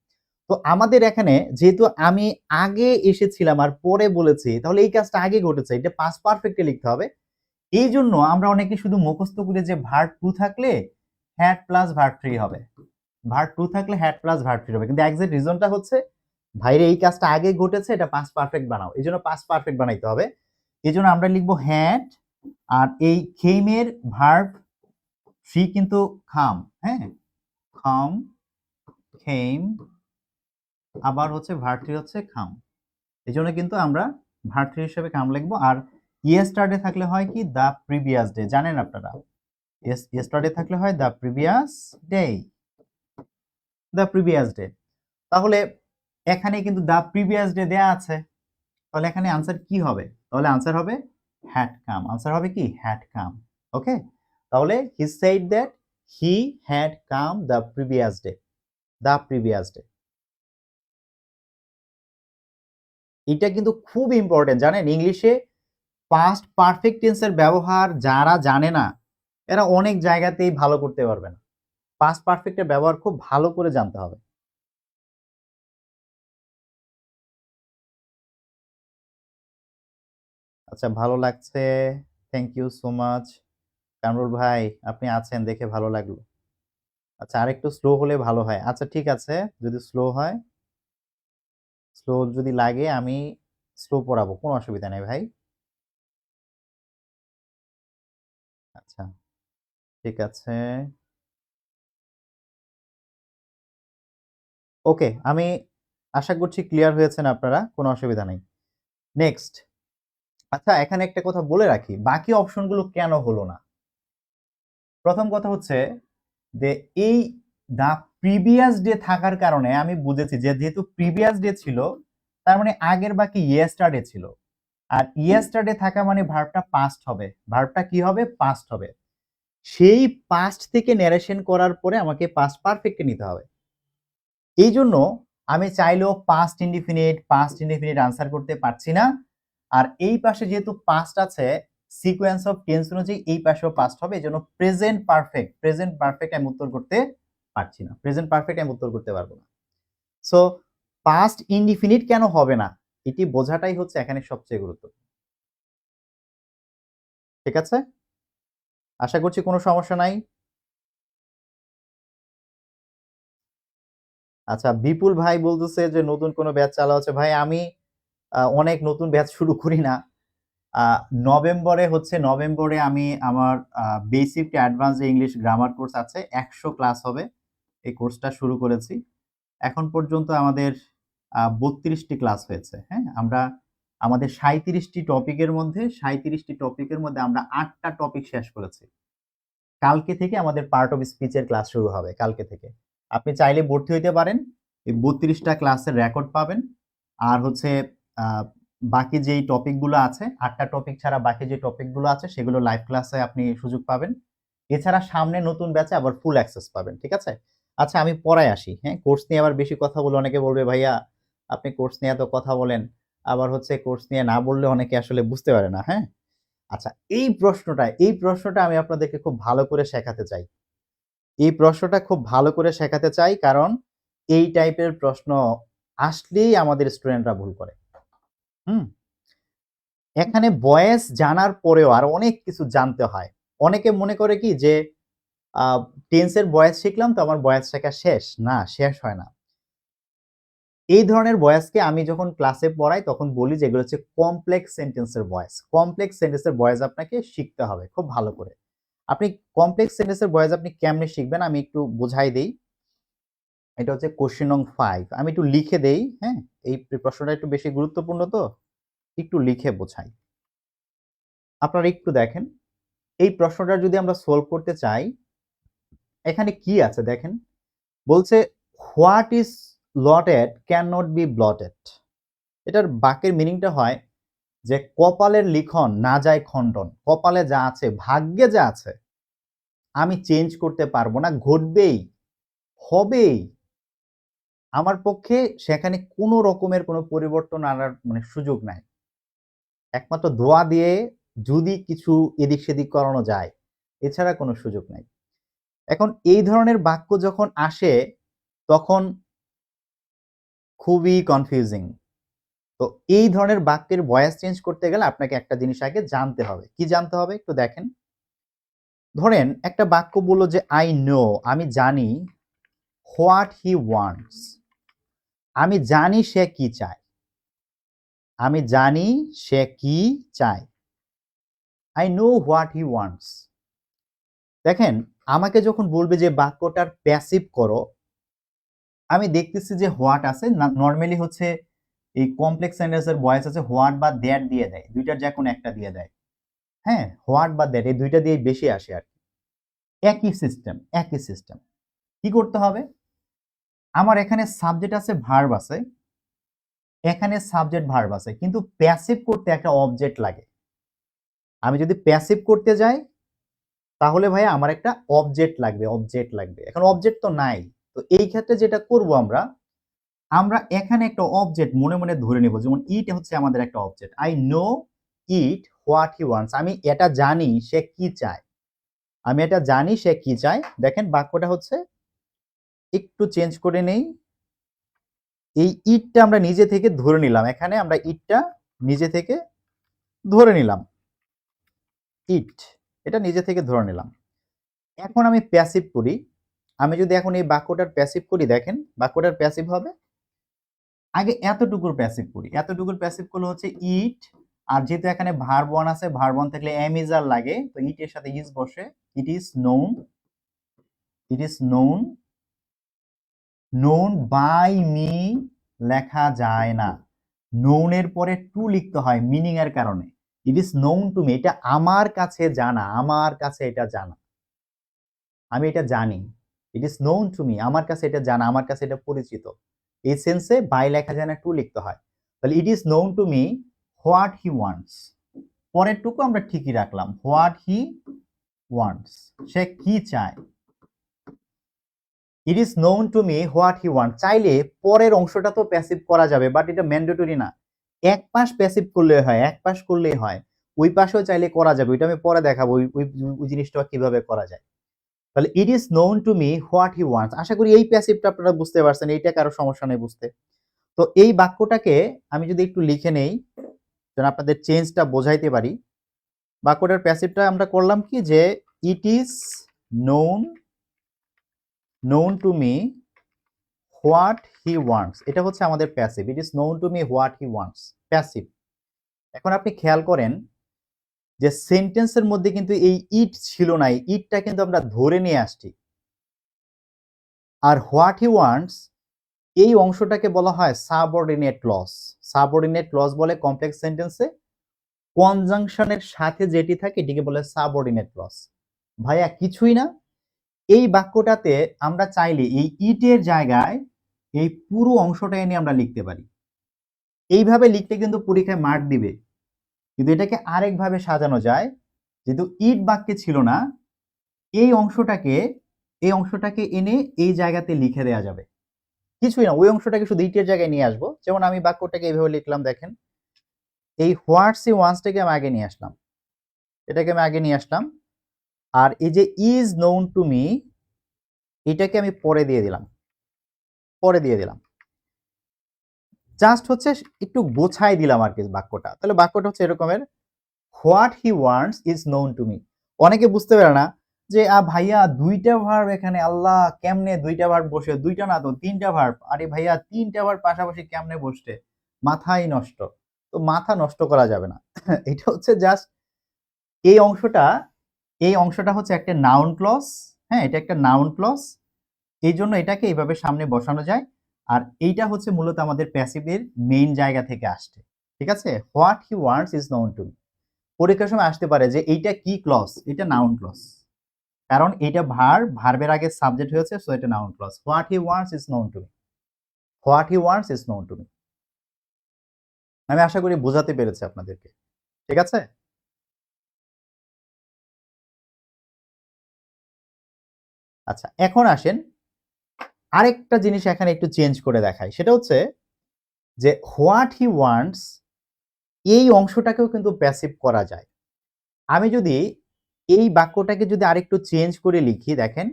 Speaker 1: তো আমাদের এখানে যেহেতু আমি আগে এসেছিলাম আর পরে বলেছি, তাহলে এই কাজটা আগে ঘটেছে, এটা পাস্ট পারফেক্টে লিখতে হবে। এই জন্য আমরা অনেকে শুধু মুখস্থ করে যে ভার্ব টু থাকলে হ্যাড প্লাস ভার্ব থ্রি হবে, ভার্ব টু থাকলে হ্যাড প্লাস ভার্ব থ্রি হবে, কিন্তু এক্সাক্ট রিজনটা হচ্ছে ভাইরে এই কাজটা আগে ঘটেছে, এটা পাস্ট পারফেক্ট বানাও, এই জন্য পাস্ট পারফেক্ট বানাইতে হবে। এই জন্য আমরা লিখবো হ্যাড, আর এই খেমের ভার্ব থ্রি কিন্তু খাম, হ্যাঁ, খাম, খেম, আবার হচ্ছে ভার্ব থ্রি হচ্ছে খাম, এই জন্য কিন্তু আমরা ভার্ব থ্রি হিসেবে খাম লিখবো। আর ইয়েস্টারডে থাকলে হয় কি দ্য প্রিভিয়াস ডে, জানেন আপনারা, ইয়েস্টারডে থাকলে হয় the previous day, the previous day. তাহলে এখানে কিন্তু দ্য প্রিভিয়াস ডে দেয়া আছে, তাহলে এখানে আনসার কি হবে? তাহলে আনসার হবে হ্যাড কাম, আনসার হবে কি হ্যাড কাম। ওকে, তাহলে he said that he had come the previous day, the previous day. এটা কিন্তু খুব ইম্পর্টেন্ট, জানেন ইংলিশে পাস্ট পারফেক্ট টেন্সের ব্যবহার যারা জানে না এরা অনেক জায়গাতেই ভালো করতে পারবে না। পাস্ট পারফেক্টের ব্যবহার খুব ভালো করে জানতে হবে। আচ্ছা, ভালো লাগছে, thank you so much. Kamrul ভাই আপনি আছেন দেখে ভালো লাগলো। আচ্ছা, আরেকটু স্লো হলে ভালো হয়। আচ্ছা ঠিক আছে, যদি স্লো হয়, স্লো যদি লাগে আমি স্লো পড়াবো, কোনো অসুবিধা নেই ভাই। আচ্ছা ঠিক আছে, ওকে, আমি আশা করছি ক্লিয়ার হয়েছেন আপনারা, কোনো অসুবিধা নেই। নেক্সট, আচ্ছা এখানে একটা কথা বলে রাখি, বাকি অপশনগুলো কেন হলো না। প্রথম কথা হচ্ছে যে এই দা প্রিভিয়াস ডে থাকার কারণে আমি বুঝেছি যে যেহেতু প্রিভিয়াস ডে ছিল তার মানে আগের বাকি ইয়েস্টারডে ছিল, আর ইয়েস্টারডে থাকা মানে ভার্বটা পাস্ট হবে, ভার্বটা কি হবে পাস্ট হবে। সেই পাস্ট থেকে ন্যারেশন করার পরে আমাকে পাস্ট পারফেক্টে নিতে হবে। এই জন্য আমি চাইলেও পাস্ট ইনডিফিনিট আনসার করতে পারছি না। আর এই পাশে যেহেতু পাস্ট আছে, সিকোয়েন্স অফ টেন্স অনুযায়ী এই পাশেও পাস্ট হবে, এই জন্য প্রেজেন্ট পারফেক্ট আমি উত্তর করতে পারছি না, প্রেজেন্ট পারফেক্ট আমি উত্তর করতে পারবো না। সো পাস্ট ইনডিফিনিট কেন হবে না এটি বোঝাটাই হচ্ছে এখানে সবচেয়ে গুরুত্বপূর্ণ। ঠিক আছে, আশা করছি কোনো সমস্যা নাই। আচ্ছা, বিপুল ভাই বলতেছে যে নতুন কোনো ব্যাচ চালু আছে। ভাই আমি অনেক নতুন ব্যাচ শুরু করি না। নভেম্বরে আমি আমার বেসিক টু অ্যাডভান্স যে ইংলিশ গ্রামার কোর্স আছে 100 ক্লাস হবে, এই কোর্সটা শুরু করেছি। এখন পর্যন্ত আমাদের 32টি ক্লাস হয়েছে। হ্যাঁ, আমরা আমাদের 37টি টপিকের মধ্যে আমরা 8টা টপিক শেষ করেছি। কালকে থেকে আমাদের পার্ট অফ স্পিচের ক্লাস শুরু হবে, কালকে থেকে। আপনি চাইলে ভর্তি হইতে পারেন, এই 32টা ক্লাসের রেকর্ড পাবেন। আর হচ্ছে বাকি যেই টপিকগুলো আছে, 8টা টপিক ছাড়া বাকি যে টপিকগুলো আছে সেগুলো লাইভ ক্লাসে আপনি সুযোগ পাবেন। এছাড়া সামনে নতুন ব্যাচে আবার ফুল অ্যাক্সেস পাবেন। ঠিক আছে? আচ্ছা আমি পড়ায় আসি। হ্যাঁ, কোর্স নিয়ে আবার বেশি কথা বলে অনেকে বলবে ভাইয়া আপনি কোর্স নিয়ে এত কথা বলেন। আবার হচ্ছে কোর্স নিয়ে না বললে অনেকে আসলে বুঝতে পারে না। হ্যাঁ? আচ্ছা, এই প্রশ্নটা আমি আপনাদেরকে খুব ভালো করে শেখাতে চাই। এই প্রশ্নটা খুব ভালো করে শেখাতে চাই, কারণ এই টাইপের প্রশ্ন আসলেই আমাদের স্টুডেন্টরা ভুল করে। হুম? এখানে ভয়েস জানার পরেও আরো অনেক কিছু জানতে হয়। অনেকে মনে করে কি যে আ টেন্সের ভয়েস শিখলাম তো আমার ভয়েস শেখা শেষ। না, শেষ হয় না। এই ধরনের ভয়েসকে আমি যখন ক্লাসে পড়াই তখন বলি যে এগুলো হচ্ছে কমপ্লেক্স সেন্টেন্সের ভয়েস। কমপ্লেক্স সেন্টেন্সের ভয়েস আপনাকে শিখতে হবে খুব ভালো করে। আপনি কমপ্লেক্স সেন্টেন্সের ভয়েস আপনি কেমনে শিখবেন আমি একটু বুঝাই দেই। এটা হচ্ছে কোশ্চেন নং 5। আমি একটু লিখে দেই, হ্যাঁ? এই প্রশ্নটা একটু বেশি গুরুত্বপূর্ণ তো, একটু লিখে বোঝাই। আপনারা একটু দেখেন, এই প্রশ্নটা যদি আমরা সলভ করতে চাই, এখানে কি আছে দেখেন। বলছে what is lotted can not be blotted. এটার বাক্যের মিনিংটা হয় যে কপালের লিখন না যায় খণ্ডন। কপালে যা আছে, ভাগ্যে যা আছে, আমি চেঞ্জ করতে পারবো না, ঘটবেই, হবেই। আমার পক্ষে সেখানে কোনো রকমের কোনো পরিবর্তন আনার মানে সুযোগ নাই। একমাত্র দোয়া দিয়ে যদি কিছু এদিক সেদিক করানো যায়, এছাড়া কোনো সুযোগ নাই। এখন এই ধরনের বাক্য যখন আসে তখন খুবই কনফিউজিং। তো এই ধরনের বাক্যের ভয়েস চেঞ্জ করতে গেলে আপনাকে একটা জিনিস আগে জানতে হবে। কি জানতে হবে একটু দেখেন। ধরেন একটা বাক্য বলল যে আই নো, আমি জানি, হোয়াট হি ওয়ান্টস, আমি জানি সে কি চায়। আমি জানি সে কি চায়। I know what he wants. দেখেন, আমাকে যখন বলবে যে বাক্যটার প্যাসিভ করো, আমি দেখতেছি যে হোয়াট আছে, নরমালি হচ্ছে এই কমপ্লেক্স সেন্টেন্সের ভয়েস আছে হোয়াট বা দ্যাট দিয়ে দেয়, দুইটার যে কোনো একটা দিয়ে দেয়। হ্যাঁ, হোয়াট বা দ্যাট এই দুইটা দিয়ে বেশি আসে আর কি। একই সিস্টেম, একই সিস্টেম। কি করতে হবে? আমার এখানে সাবজেক্ট আছে, ভার্ব আছে, এখানে সাবজেক্ট ভার্ব আছে, কিন্তু প্যাসিভ করতে একটা অবজেক্ট লাগে। আমি যদি প্যাসিভ করতে যাই তাহলে ভাই আমার একটা অবজেক্ট লাগবে, অবজেক্ট লাগবে। এখন অবজেক্ট তো নাই। তো এই ক্ষেত্রে যেটা করব আমরা, আমরা এখানে একটা অবজেক্ট মনে মনে ধরে নেব। যেমন ইট হচ্ছে আমাদের একটা object. I know it what he wants. আমি এটা জানি সে কি চায়। আমি এটা জানি সে কি চায়। দেখেন বাক্যটা হচ্ছে, একটু চেঞ্জ করে নেই। এই ইটটা আমরা নিজে থেকে ধরে নিলাম। এখানে আমরা ইটটা নিজে থেকে ধরে নিলাম। ইট, এটা নিজে থেকে ধরে নিলাম। এখন আমি প্যাসিভ করি। আমি যদি এখন এই বাক্যটার প্যাসিভ করি, দেখেন বাক্যটার প্যাসিভ হবে, আগে এতটুকুর প্যাসিভ করি। এতটুকুর প্যাসিভ করলে হচ্ছে ইট, আর যেহেতু এখানে ভার্ব ওয়ান আছে, ভার্ব ওয়ান থাকলে এম ইজ আর লাগে, তো ইট এর সাথে ইজ বসে। It is known, it is known, known by me লেখা যায় না। নোন এর পরে টু লিখতে হয় মিনিং এর কারণে। ইট ইজ নোন টু মি, এটা আমার কাছে জানা, আমার কাছে এটা জানা, আমি এটা জানি। ইট ইজ নোন টু মি, আমার কাছে এটা জানা, আমার কাছে এটা পরিচিত। এই সেন্সে বাই লেখা যায় না, টু লিখতে হয়। তাহলে it is known to me what he wants. পরের টুকু আমরা ঠিকই রাখলাম, হোয়াট হি ওয়ান্টস, সে কি চায়। ইট is known to me what he want. চাইলে পরের অংশটা তো প্যাসিভ করা যাবে, বাট এটা ম্যান্ডেটরি না। এক পাশ প্যাসিভ করলে হয়, এক পাশ করলেই হয়। ওই পাশেও চাইলে করা যাবে, ওইটা আমি পরে দেখাবো ওই জিনিসটা কিভাবে করা যায়। তাহলে it is known to me what he wants. আশা করি এই প্যাসিভটা আপনারা বুঝতে পারছেন, এইটা কারো সমস্যা নেই বুঝতে। তো এই বাক্যটাকে আমি যদি একটু লিখে নেই যেন আপনাদের চেঞ্জটা বোঝাইতে পারি। বাক্যটার প্যাসিভটা আমরা করলাম কি, যে ইট is known, known to me what he wants. এটা হচ্ছে আমাদের passive. It is known to me what he wants, passive. এখন আপনি খেয়াল করেন যে সেন্টেন্সের মধ্যে কিন্তু এই ইট ছিল না, এই ইটটা কিন্তু আমরা ধরে নিয়ে আসছি। আর হোয়াট হি ওয়ান্টস এই অংশটাকে বলা হয় সাবঅর্ডিনেট ক্লজ। সাবঅর্ডিনেট ক্লজ বলে কমপ্লেক্স সেন্টেন্সে কনজাংশনের সাথে যেটি থাকে এটিকে বলে সাবঅর্ডিনেট ক্লজ। ভাইয়া কিছুই না, এই বাক্যটাতে আমরা চাইলে এই ইটের জায়গায় এই পুরো অংশটা এনে আমরা লিখতে পারি। এইভাবে লিখতে কিন্তু পরীক্ষায় মার্ক দিবে, কিন্তু এটাকে আরেকভাবে সাজানো যায়। যেহেতু ইট বাক্যে ছিল না, এই অংশটাকে এনে এই জায়গাতে লিখে দেওয়া যাবে। কিছুই না, ওই অংশটাকে শুধু ইটের জায়গায় নিয়ে আসবো। যেমন আমি বাক্যটাকে এইভাবে লিখলাম, দেখেন এই হোয়াটস হি ওয়ান্টসটাকে আমি আগে নিয়ে আসলাম, এটাকে আমি আগে নিয়ে আসলাম। আর এই যে ইজ নোন টু মি এটাকে আমি পরে দিয়ে দিলাম, পরে দিয়ে দিলাম। জাস্ট হচ্ছে একটু গোছাই দিলাম আর কি বাক্যটা। তাহলে বাক্যটা হচ্ছে এরকমের, what he wants is known to me. অনেকে বুঝতে পারে না যে ভাইয়া দুইটা ভার্ব এখানে, আল্লাহ কেমনে দুইটা ভার্ব বসে, দুইটা না তো তিনটা ভার্ব। আরে ভাইয়া তিনটা ভার্ব পাশাপাশি কেমনে বসছে, মাথাই নষ্ট। তো মাথা নষ্ট করা যাবে না। এটা হচ্ছে জাস্ট এই অংশটা, এই অংশটা হচ্ছে একটা নাউন ক্লজ। হ্যাঁ, এটা একটা নাউন ক্লজ। এই জন্য এটাকে এইভাবে সামনে বসানো যায়। আর এইটা হচ্ছে মূলত আমাদের প্যাসিভের মেইন জায়গা থেকে আসছে। ঠিক আছে? What he wants is known to me. পরীক্ষার সময় আসতে পারে যে এইটা কি ক্লজ? এটা নাউন ক্লজ। কারণ এইটা ভার্বের আগে সাবজেক্ট হয়েছে, সো এটা noun clause. What he wants is known to me. What he wants is known to me. আমি আশা করি বোঝাতে পেরেছি আপনাদেরকে। ঠিক আছে? আচ্ছা, এখন আসেন আরেকটা জিনিস এখানে একটু চেঞ্জ করে দেখাই। সেটা হচ্ছে যে হোয়াট হি ওয়ান্টস এই অংশটাকেও কিন্তু প্যাসিভ করা যায়। আমি যদি এই বাক্যটাকে যদি আরেকটু চেঞ্জ করে লিখি, দেখেন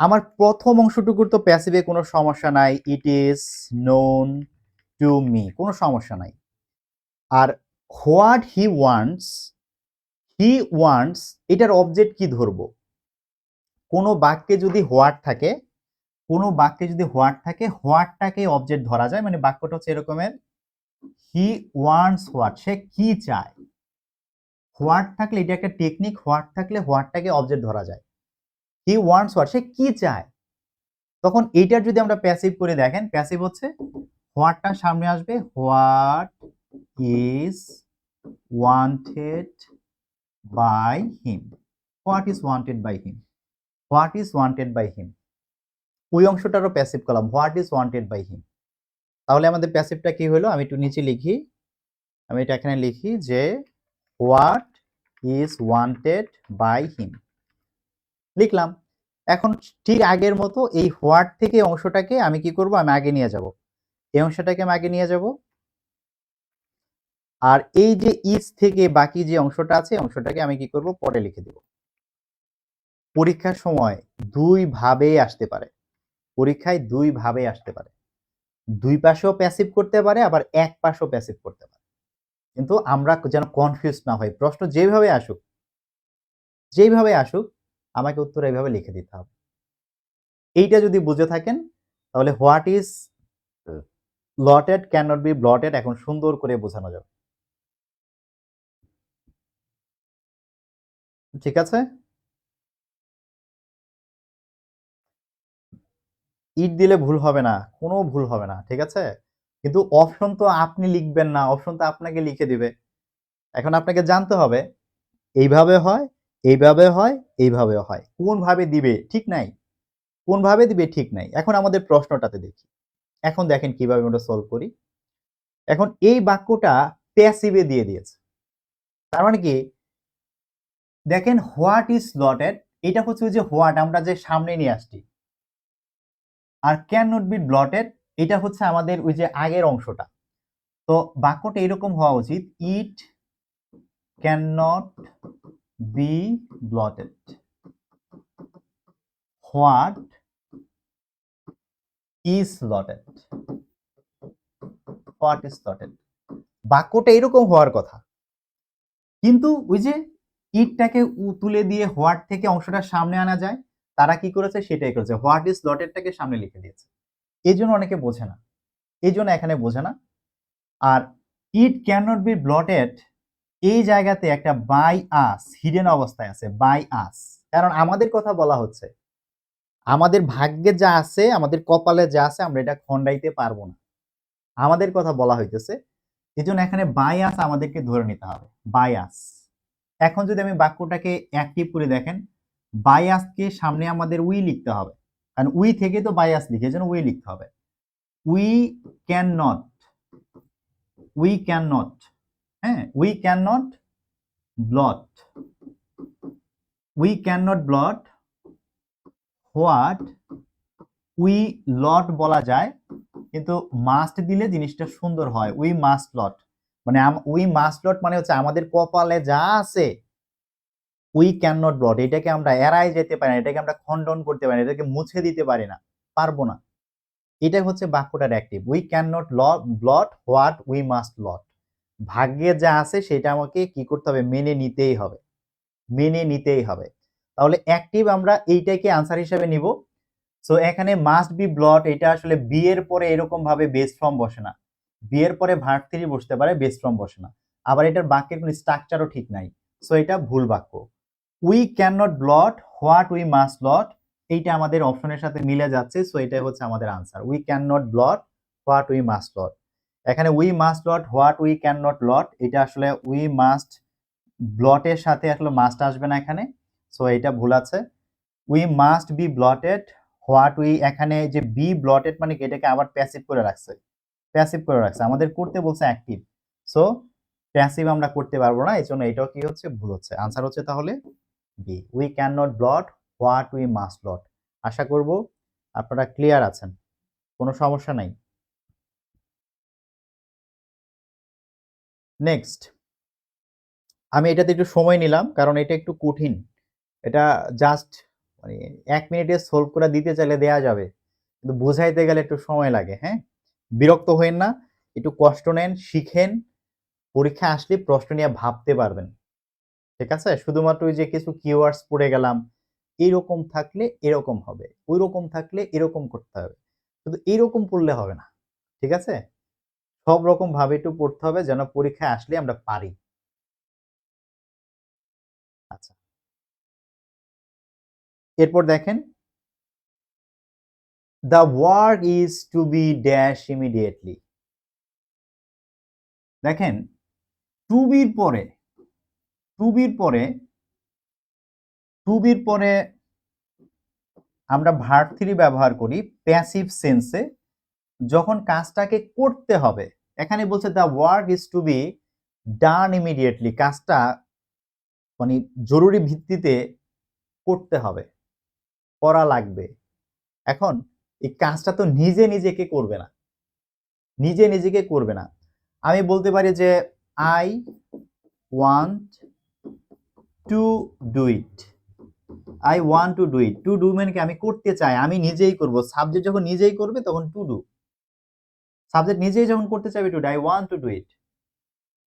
Speaker 1: আমার প্রথম অংশটুকুর তো প্যাসিভে কোনো সমস্যা নাই। ইট ইজ নোন টু মি, কোনো সমস্যা নাই। আর হোয়াট হি ওয়ান্টস এটার অবজেক্ট কি ধরবো? কোনো বাক্যে যদি হোয়াট থাকে, হোয়াটটাকে অবজেক্ট ধরা যায়। মানে বাক্যটা হচ্ছে এরকমের, হি ওয়ান্টস হোয়াট, সে কি চায়। হোয়াট থাকলে এটা একটা টেকনিক, হোয়াট থাকলে হোয়াটটাকে অবজেক্ট ধরা যায়। হি ওয়ান্টস হোয়াট, সে কি চায়। তখন এইটার যদি আমরা প্যাসিভ করে দেখেন, প্যাসিভ হচ্ছে হোয়াটটার সামনে আসবে what is wanted by him. What is wanted by him, what is wanted by him. ওই অংশটারও প্যাসিভ করলাম, what is wanted by him. তাহলে আমাদের প্যাসিভটা কি হলো? আমি একটু নিচে লিখি, আমি এটা এখানে লিখি যে what is wanted by him লিখলাম। এখন ঠিক আগের মতো এই হোয়াট থেকে অংশটাকে আমি কি করব? আমি আগে নিয়ে যাব, এই অংশটাকে আমি আগে নিয়ে যাব। আর এই যে ইজ থেকে বাকি যে অংশটা আছে, অংশটাকে আমি কি করব? পরে লিখে দেব। পরীক্ষার সময় দুই ভাবে আসতে পারে, পরীক্ষায় দুই ভাবে আসতে পারে। দুই পাশেও প্যাসিভ করতে পারে, আবার এক পাশেও প্যাসিভ করতে পারে। কিন্তু আমরা যেন কনফিউজ না হই, প্রশ্ন যেইভাবে আসুক আমাকে উত্তর এইভাবে লিখে দিতে হবে। এইটা যদি বুঝে থাকেন তাহলে what is lotted can not be blotted এখন সুন্দর করে বোঝানো যাবে। ঠিক আছে? ইট দিলে ভুল হবে না, কোনো ভুল হবে না। ঠিক আছে? কিন্তু অপশন তো আপনি লিখবেন না, অপশন তো আপনাকে লিখে দিবে। এখন আপনাকে জানতে হবে এইভাবে হয়, এইভাবে হয়, এইভাবেও হয়। কোন ভাবে দিবে ঠিক নাই, কোন ভাবে দিবে ঠিক নাই। এখন আমাদের প্রশ্নটাতে দেখি। এখন দেখেন কিভাবে আমরা সলভ করি। এখন এই বাক্যটা প্যাসিভে দিয়ে দিয়েছে। তার মানে কি? দেখেন হোয়াট ইজ লটেড, এটা হচ্ছে ওই যে হোয়াট আমরা যে সামনে নিয়ে আসছি। আর ক্যান নট বি ব্লটেড এটা হচ্ছে আমাদের ওই যে আগের অংশটা। তো বাক্যটা এরকম হওয়া উচিত, ইট can not be blotted, what is lotted, what is lotted. বাক্যটা এরকম হওয়ার কথা, কিন্তু ওই যে ইটটাকে তুলে দিয়ে হোয়াট থেকে অংশটা সামনে আনা যায়, তারা কি করেছে? সেটাই করেছে, হোয়াট ইজ লটেডটাকে সামনে লিখে দিয়েছে। এই জন্য অনেকে বোঝে না, এই জন্য এখানে বোঝে না। আর it can not be blotted এই জায়গাতে একটা বাই আস হিডেন অবস্থায় আছে, বাই আস। কারণ আমাদের কথা বলা হচ্ছে, আমাদের ভাগ্যে যা আছে, আমাদের কপালে যা আছে আমরা এটা খণ্ডাইতে পারবো না, আমাদের কথা বলা হইতেছে। এই জন্য এখানে বাই আস আমাদেরকে ধরে নিতে হবে, বাই আস। এখন যদি আমি বাক্যটাকে অ্যাক্টিভ করে দেখেন, বাই আসকে সামনে আমাদের উই লিখতে হবে, কারণ উই থেকে তো বাই আস লিখে, এই জন্য উই লিখতে হবে। We can not, we can not, হ্যাঁ, we can not blot, we can not blot what we lot বলা যায়, কিন্তু মাস্ট দিলে জিনিসটা সুন্দর হয়। উই মাস্ট লট মানে উই মাস্ট লট মানে হচ্ছে আমাদের কপালে যা আছে, উই ক্যান নট ব্লট এটাকে আমরা এড়াই যেতে পারি না, এটাকে আমরা খণ্ডন করতে পারি না, এটাকে মুছে দিতে পারি না, পারবো না। এটাই হচ্ছে বাক্যটার অ্যাক্টিভ। We can not blot what we must lot. ভাগ্যে যা আছে সেটা আমাকে কি করতে হবে? মেনে নিতেই হবে, মেনে নিতেই হবে। তাহলে অ্যাক্টিভ আমরা এইটাকে আনসার হিসেবে নিব। সো এখানে মাস্ট বি ব্লট, এটা আসলে বি এর পরে এরকম ভাবে বেস ফর্ম বসে না, বি এর পরে ভার্ব 3 বসতে পারে, বেস ফর্ম বসে না। আবার এটার বাক্যের কোনো স্ট্রাকচারও ঠিক নাই, সো এটা ভুল বাক্য। We can not blot what we must lot এইটা আমাদের অপশনের সাথে মিলে যাচ্ছে, সো এটাই হচ্ছে আমাদের answer. We can not blot what we must lot. এখানে we must lot what we can not lot, এটা আসলে উই মাস্ট ব্লটের সাথে আসলে মাস্ট আসবে না এখানে, সো এটা ভুল আছে। We must be blotted what we, এখানে যে বি ব্লটেড মানে কি, এটাকে আবার প্যাসিভ করে রাখছে, প্যাসিভ করে রাখছে, আমাদের করতে বলছে অ্যাক্টিভ, সো প্যাসিভ আমরা করতে পারবো না, এই জন্য এটাও কি হচ্ছে, ভুল হচ্ছে। আনসার হচ্ছে তাহলে B, we can not blot what we must blot. আশা করব আপনারা ক্লিয়ার আছেন, কোনো সমস্যা নাই। নেক্সট, আমি এটাতে একটু সময় নিলাম কারণ এটা একটু কঠিন, এটা জাস্ট মানে 1 মিনিটে সলভ করে দিতে চাইলে দেয়া যাবে, কিন্তু বোঝাইতে গেলে একটু সময় লাগে। হ্যাঁ, বিরক্ত হইেন না, একটু কষ্ট নেন, শিখেন, পরীক্ষা আসলে প্রশ্ন নিয়ে ভাবতে পারবেন। ঠিক আছে, শুধুমাত্র ওই যে কিছু কিওয়ার্ডস পড়ে গেলাম, এরকম থাকলে এরকম হবে, ওই রকম থাকলে এরকম করতে হবে, শুধু এরকম পড়লে হবে না। ঠিক আছে, সব রকম ভাবে একটু পড়তে হবে যেন পরীক্ষায় আসলে আমরা পারি। আচ্ছা, এরপর দেখেন, the work is to be dash immediately. দেখেন, টু বির পরে টু বির পরে টু বির পরে আমরা ভার্ব থ্রি ব্যবহার করি প্যাসিভ সেন্সে, যখন কাজটাকে করতে হবে। এখানে বলছে the work is to be done immediately, কাজটা মানে জরুরি ভিত্তিতে করতে হবে, করা লাগবে। এখন এই কাজটা তো নিজে নিজেকে করবে না, নিজে নিজেকে করবে না। আমি বলতে পারি যে I want to do it, I want to do it, to do মানে কি আমি করতে চাই, আমি নিজেই করব। সাবজেক্ট যখন নিজেই করবে তখন টু ডু, সাবজেক্ট নিজেই যখন করতে চাইবে to do, I want to do it.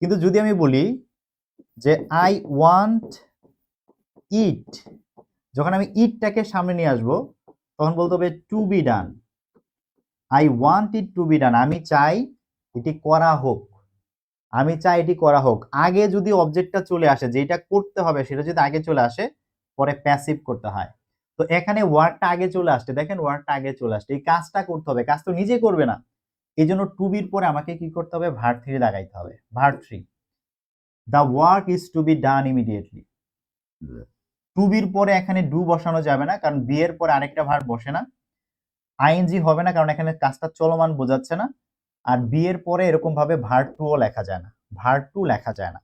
Speaker 1: কিন্তু যদি আমি বলি যে আই ওয়ান্ট ইট, যখন আমি ইটটাকে সামনে নিয়ে আসবো তখন বলতে হবে to be done, I want it to be done, আমি চাই এটি করা হোক, আমি চাই এটি করা হোক। আগে যদি অবজেক্টটা চলে আসে, যেটা করতে হবে সেটা যদি আগে চলে আসে, পরে প্যাসিভ করতে হয়। তো এখানে ওয়ার্ডটা আগে চলে আসছে, দেখেন ওয়ার্ডটা আগে চলে আসছে, এই কাজটা করতে হবে, কাজ তো নিজে করবে না, এই জন্য টু বির পরে আমাকে কি করতে হবে, ভার্ব থ্রি লাগাইতে হবে, verb three. The work is to be done immediately. To বির পরে এখানে ডু বসানো যাবে না, কারণ বি এর পরে আরেকটা ভার্ব বসে না। আইএনজি হবে না, কারণ এখানে কাজটা চলমান বোঝাচ্ছে না। আর বি এর পরে এরকম ভাবে ভার্ব টু ও লেখা যায় না, ভার্ব টু লেখা যায় না,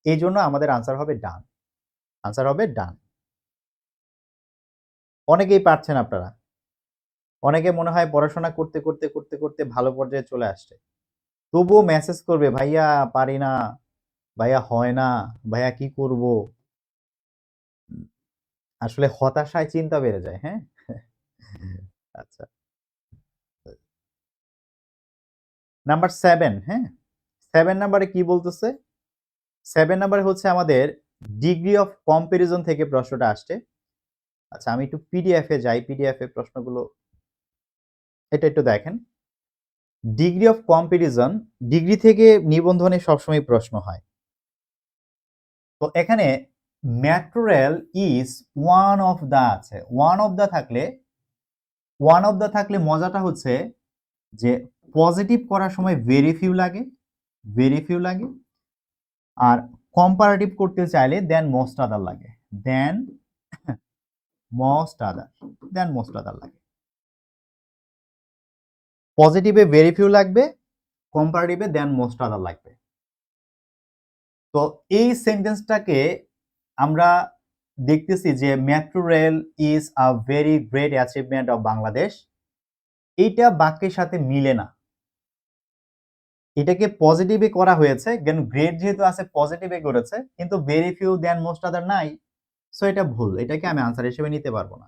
Speaker 1: এই জন্য আমাদের আনসার হবে ডান, আনসার হবে ডান। অনেকেই পারছেন আপনারা, অনেকে মনে হয় পড়াশোনা করতে করতে করতে করতে ভালো পর্যায়ে চলে আসছে, তবুও মেসেজ করবে ভাইয়া পারি না, ভাইয়া হয় না, ভাইয়া কি করব। আসলে হতাশায় চিন্তা বেড়ে যায়। হ্যাঁ, আচ্ছা, নাম্বার 7। হ্যাঁ, 7 নাম্বারে কি বলতেছে, 7 নাম্বারে হচ্ছে আমাদের ডিগ্রি অফ কম্পারিজন থেকে প্রশ্নটা আসছে। আচ্ছা, আমি একটু পিডিএফ এ যাই, পিডিএফ এ প্রশ্নগুলো এটা একটু দেখেন। ডিগ্রি অফ কম্পারিজন, ডিগ্রি থেকে নিবন্ধনে সবসময় প্রশ্ন হয়। তো এখানে material is one of the আছে, ওয়ান অফ দা থাকলে, ওয়ান অফ দা থাকলে মজাটা হচ্ছে যে পজিটিভ করার সময় ভেরি ফিউ লাগে, ভেরি ফিউ লাগে, আর কম্পারেটিভ করতে চাইলে দেন মোস্ট আদার লাগে, দেন মোস্ট আদার, দেন মোস্ট আদার লাগে। পজিটিভে ভেরি ফিউ লাগবে, কম্পারেটিভে দেন মোস্ট আদার লাগবে। তো এই সেন্টেন্সটাকে আমরা দেখতেছি যে metro rail is a very great achievement of Bangladesh, এইটা বাক্যের সাথে মিলে না। এটাকে পজিটিভে করা হয়েছে, কারণ গ্রেট যেহেতু আছে পজিটিভে করেছে, কিন্তু ভেরি ফিউ দেন মোস্ট আদার নাই, সো এটা ভুল, এটাকে আমি আনসার হিসেবে নিতে পারবো না।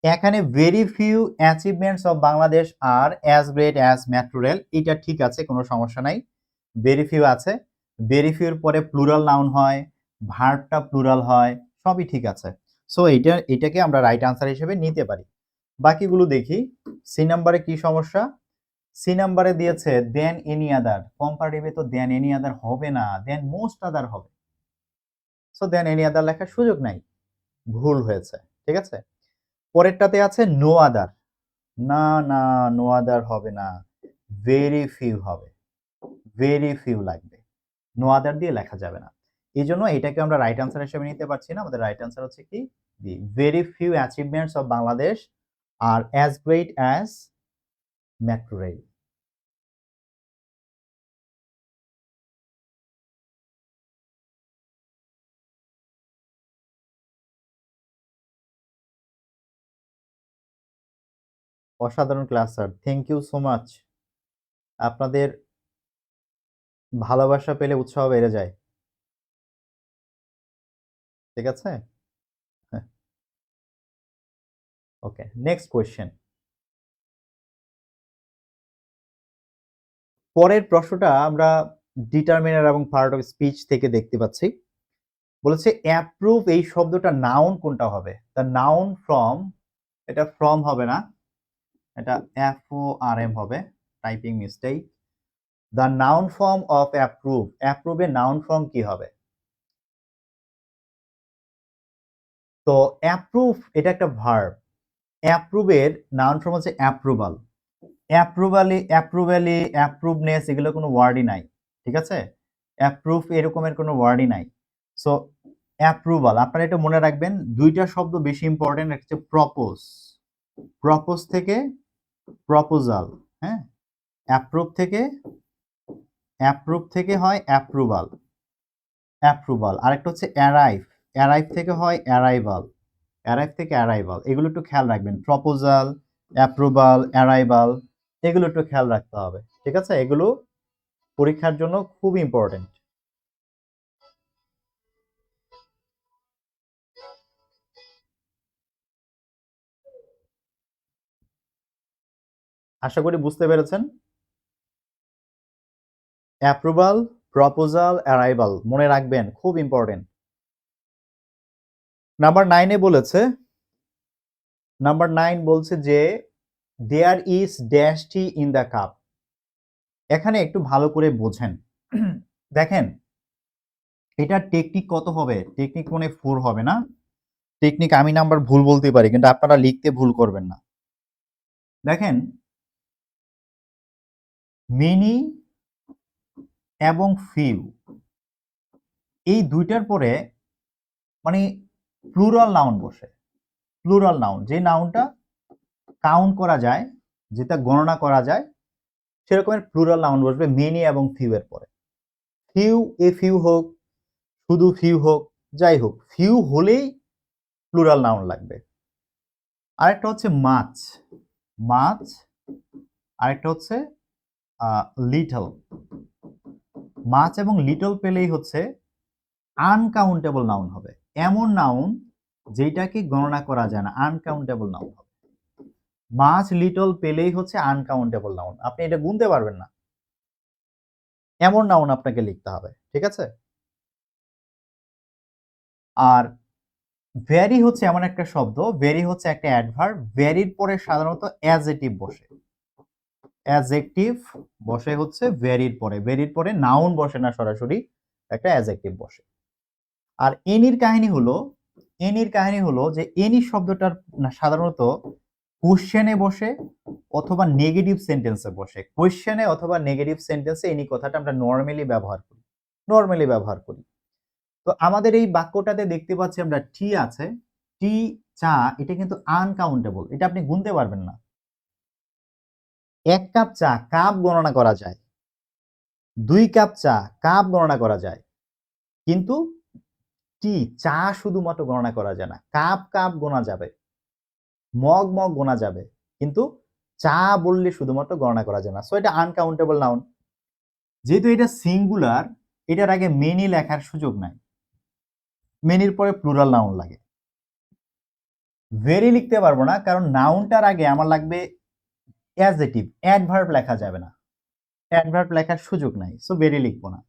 Speaker 1: এখানে very few achievements of Bangladesh are as great as metro rail, এটা ঠিক আছে, কোনো সমস্যা নাই, ভেরি ফিউ আছে, ভেরি ফিউর পরে প্লুরাল নাউন হয়, ভার্বটা প্লুরাল হয়, সবই ঠিক আছে, সো এটাকে আমরা রাইট আনসার হিসেবে নিতে পারি। বাকিগুলো দেখি। সি নাম্বারে কি সমস্যা, সি নাম্বারে দিয়েছে দেন এনি আদার, কম্পারেটিভে তো দেন এনি আদার হবে না, দেন মোস্ট আদার হবে, সো দেন এনি আদার লেখার সুযোগ নাই, ভুল হয়েছে। ঠিক আছে, পরেরটাতে আছে নো আদার। না না, নো আদার হবে না, ভেরি ফিউ হবে, ভেরি ফিউ লাগবে, নো আদার দিয়ে লেখা যাবে না। এই জন্য এটাকে আমরা রাইট আনসার হিসেবে নিতে পারছি না। আমাদের রাইট আনসার হচ্ছে কি, the very few achievements of Bangladesh are as great as metro rail. অসাধারণ class sir, thank you so much. আপনাদের ভালোবাসা পেলে উৎসাহ বেড়ে যায়। ঠিক আছে, ওকে, নেক্সট কোয়েশ্চেন। পরের প্রশ্নটা আমরা ডিটারমিনার এবং পার্ট অফ স্পিচ থেকে দেখতে পাচ্ছি। বলেছে অ্যাপ্রুভ এই শব্দটা নাউন কোনটা হবে? দ্য নাউন ফ্রম, এটা ফ্রম হবে না, এটা FORM হবে, typing mistake. The noun form of approve, অ্যাপ্রুভের নাউন ফর্ম কি হবে? তো অ্যাপ্রুভ এটা একটা ভার্ব, অ্যাপ্রুভের নাউন ফর্ম হচ্ছে অ্যাপ্রুভাল। অ্যাপ্রুভনেস এগুলো কোনো ওয়ার্ডই নাই, ঠিক আছে? অ্যাপ্রুভ এরকমের কোনো ওয়ার্ডই নাই। সো অ্যাপ্রুভাল, আপনারা এটা মনে রাখবেন, দুইটা শব্দ বেশি ইম্পর্টেন্ট, একটা হচ্ছে প্রপোজ, প্রপোজ থেকে প্রপোজাল, হ্যাঁ, অ্যাপ্রুভ থেকে হয় অ্যাপ্রুভাল, অ্যাপ্রুভাল। আরেকটা হচ্ছে অ্যারাইভ, অ্যারাইভ থেকে হয় অ্যারাইভাল, অ্যারাইভ থেকে অ্যারাইভাল। এগুলো একটু খেয়াল রাখবেন, প্রপোজাল, অ্যাপ্রুভাল, অ্যারাইভাল, এগুলো একটু খেয়াল রাখতে হবে, ঠিক আছে? এগুলো পরীক্ষার জন্য খুব ইম্পর্টেন্ট। আশা করি বুঝতে পেরেছেন। অ্যাপ্রুভাল, প্রপোজাল, অ্যারাইভাল মনে রাখবেন, খুব ইম্পর্টেন্ট। নাম্বার 9-এ বলেছে, নাম্বার 9 বলছে যে there is dash tea in the cup. এখানে একটু ভালো করে বোঝেন। দেখেন এটা টেকনিক কত হবে? টেকনিক মনে 4 হবে না? টেকনিক আমি নাম্বার ভুল বলতে পারি, কিন্তু আপনারা লিখতে ভুল করবেন না। দেখেন মেনি এবং ফিউ এই দুইটার পরে মানে প্লুরাল নাউন বসে, প্লুরাল নাউন, যে নাউনটা কাউন্ট করা যায়, যেটা গণনা করা যায়, সেরকমের প্লুরাল নাউন বসবে মেনি এবং ফিউ এর পরে। ফিউ, এ ফিউ হোক, শুধু ফিউ হোক, যাই হোক, ফিউ হলেই প্লুরাল নাউন লাগবে। আরেকটা হচ্ছে মাছ, মাছ, আরেকটা হচ্ছে লিটল। মাছ এবং লিটল পেলেই হচ্ছে আনকাউন্টেবল নাউন হবে, এমন নাউন যেটাকে গণনা করা যায় না, আনকাউন্টেবল নাউন হবে। মাছ লিটল পেলেই হচ্ছে আনকাউন্টেবল নাউন, আপনি এটা গুনতে পারবেন না, এমন নাউন আপনাকে লিখতে হবে, ঠিক আছে? আর ভেরি হচ্ছে এমন একটা শব্দ, ভেরি হচ্ছে একটা অ্যাডভার্ব, ভেরির পরে সাধারণত অ্যাডজেক্টিভ বসে, অ্যাডজেক্টিভ বসে হচ্ছে ভেরির পরে, ভেরির পরে নাউন বসে না, সরাসরি একটা অ্যাডজেক্টিভ বসে। আর এনির কাহিনী হলো যে এনি শব্দটার সাধারণত কোশ্চেনে বসে অথবা নেগেটিভ সেন্টেন্সে বসে। কোশ্চেনে অথবা নেগেটিভ সেন্টেন্সে এনি কথাটা আমরা নরমালি ব্যবহার করি। তো আমাদের এই বাক্যটাতে দেখতে পাচ্ছি আমরা টি আছে, টি চা, এটা কিন্তু আনকাউন্টেবল, এটা আপনি গুনতে পারবেন না। 1 কাপ চা কাপ গণনা করা যায়, 2 কাপ চা কাপ গণনা করা যায়, কিন্তু টি চা শুধুমাত্র গণনা করা যায় না, কাপ কাপ গোনা যাবে, মগ মগ গোনা যাবে, কিন্তু চা বললে শুধুমাত্র গণনা করা যায় না। সো এটা আনকাউন্টেবল নাউন। যেহেতু এটা সিঙ্গুলার, এটার আগে মেনি লেখার সুযোগ নাই, মেনির পরে প্লুরাল নাউন লাগে। ভেরি লিখতে পারবো না, কারণ নাউনটার আগে আমার লাগবে অ্যাডজেক্টিভ, অ্যাডভার্ব লেখা যাবে না, অ্যাডভার্ব লেখার সুযোগ নাই, সো ভেরি লিখবো না।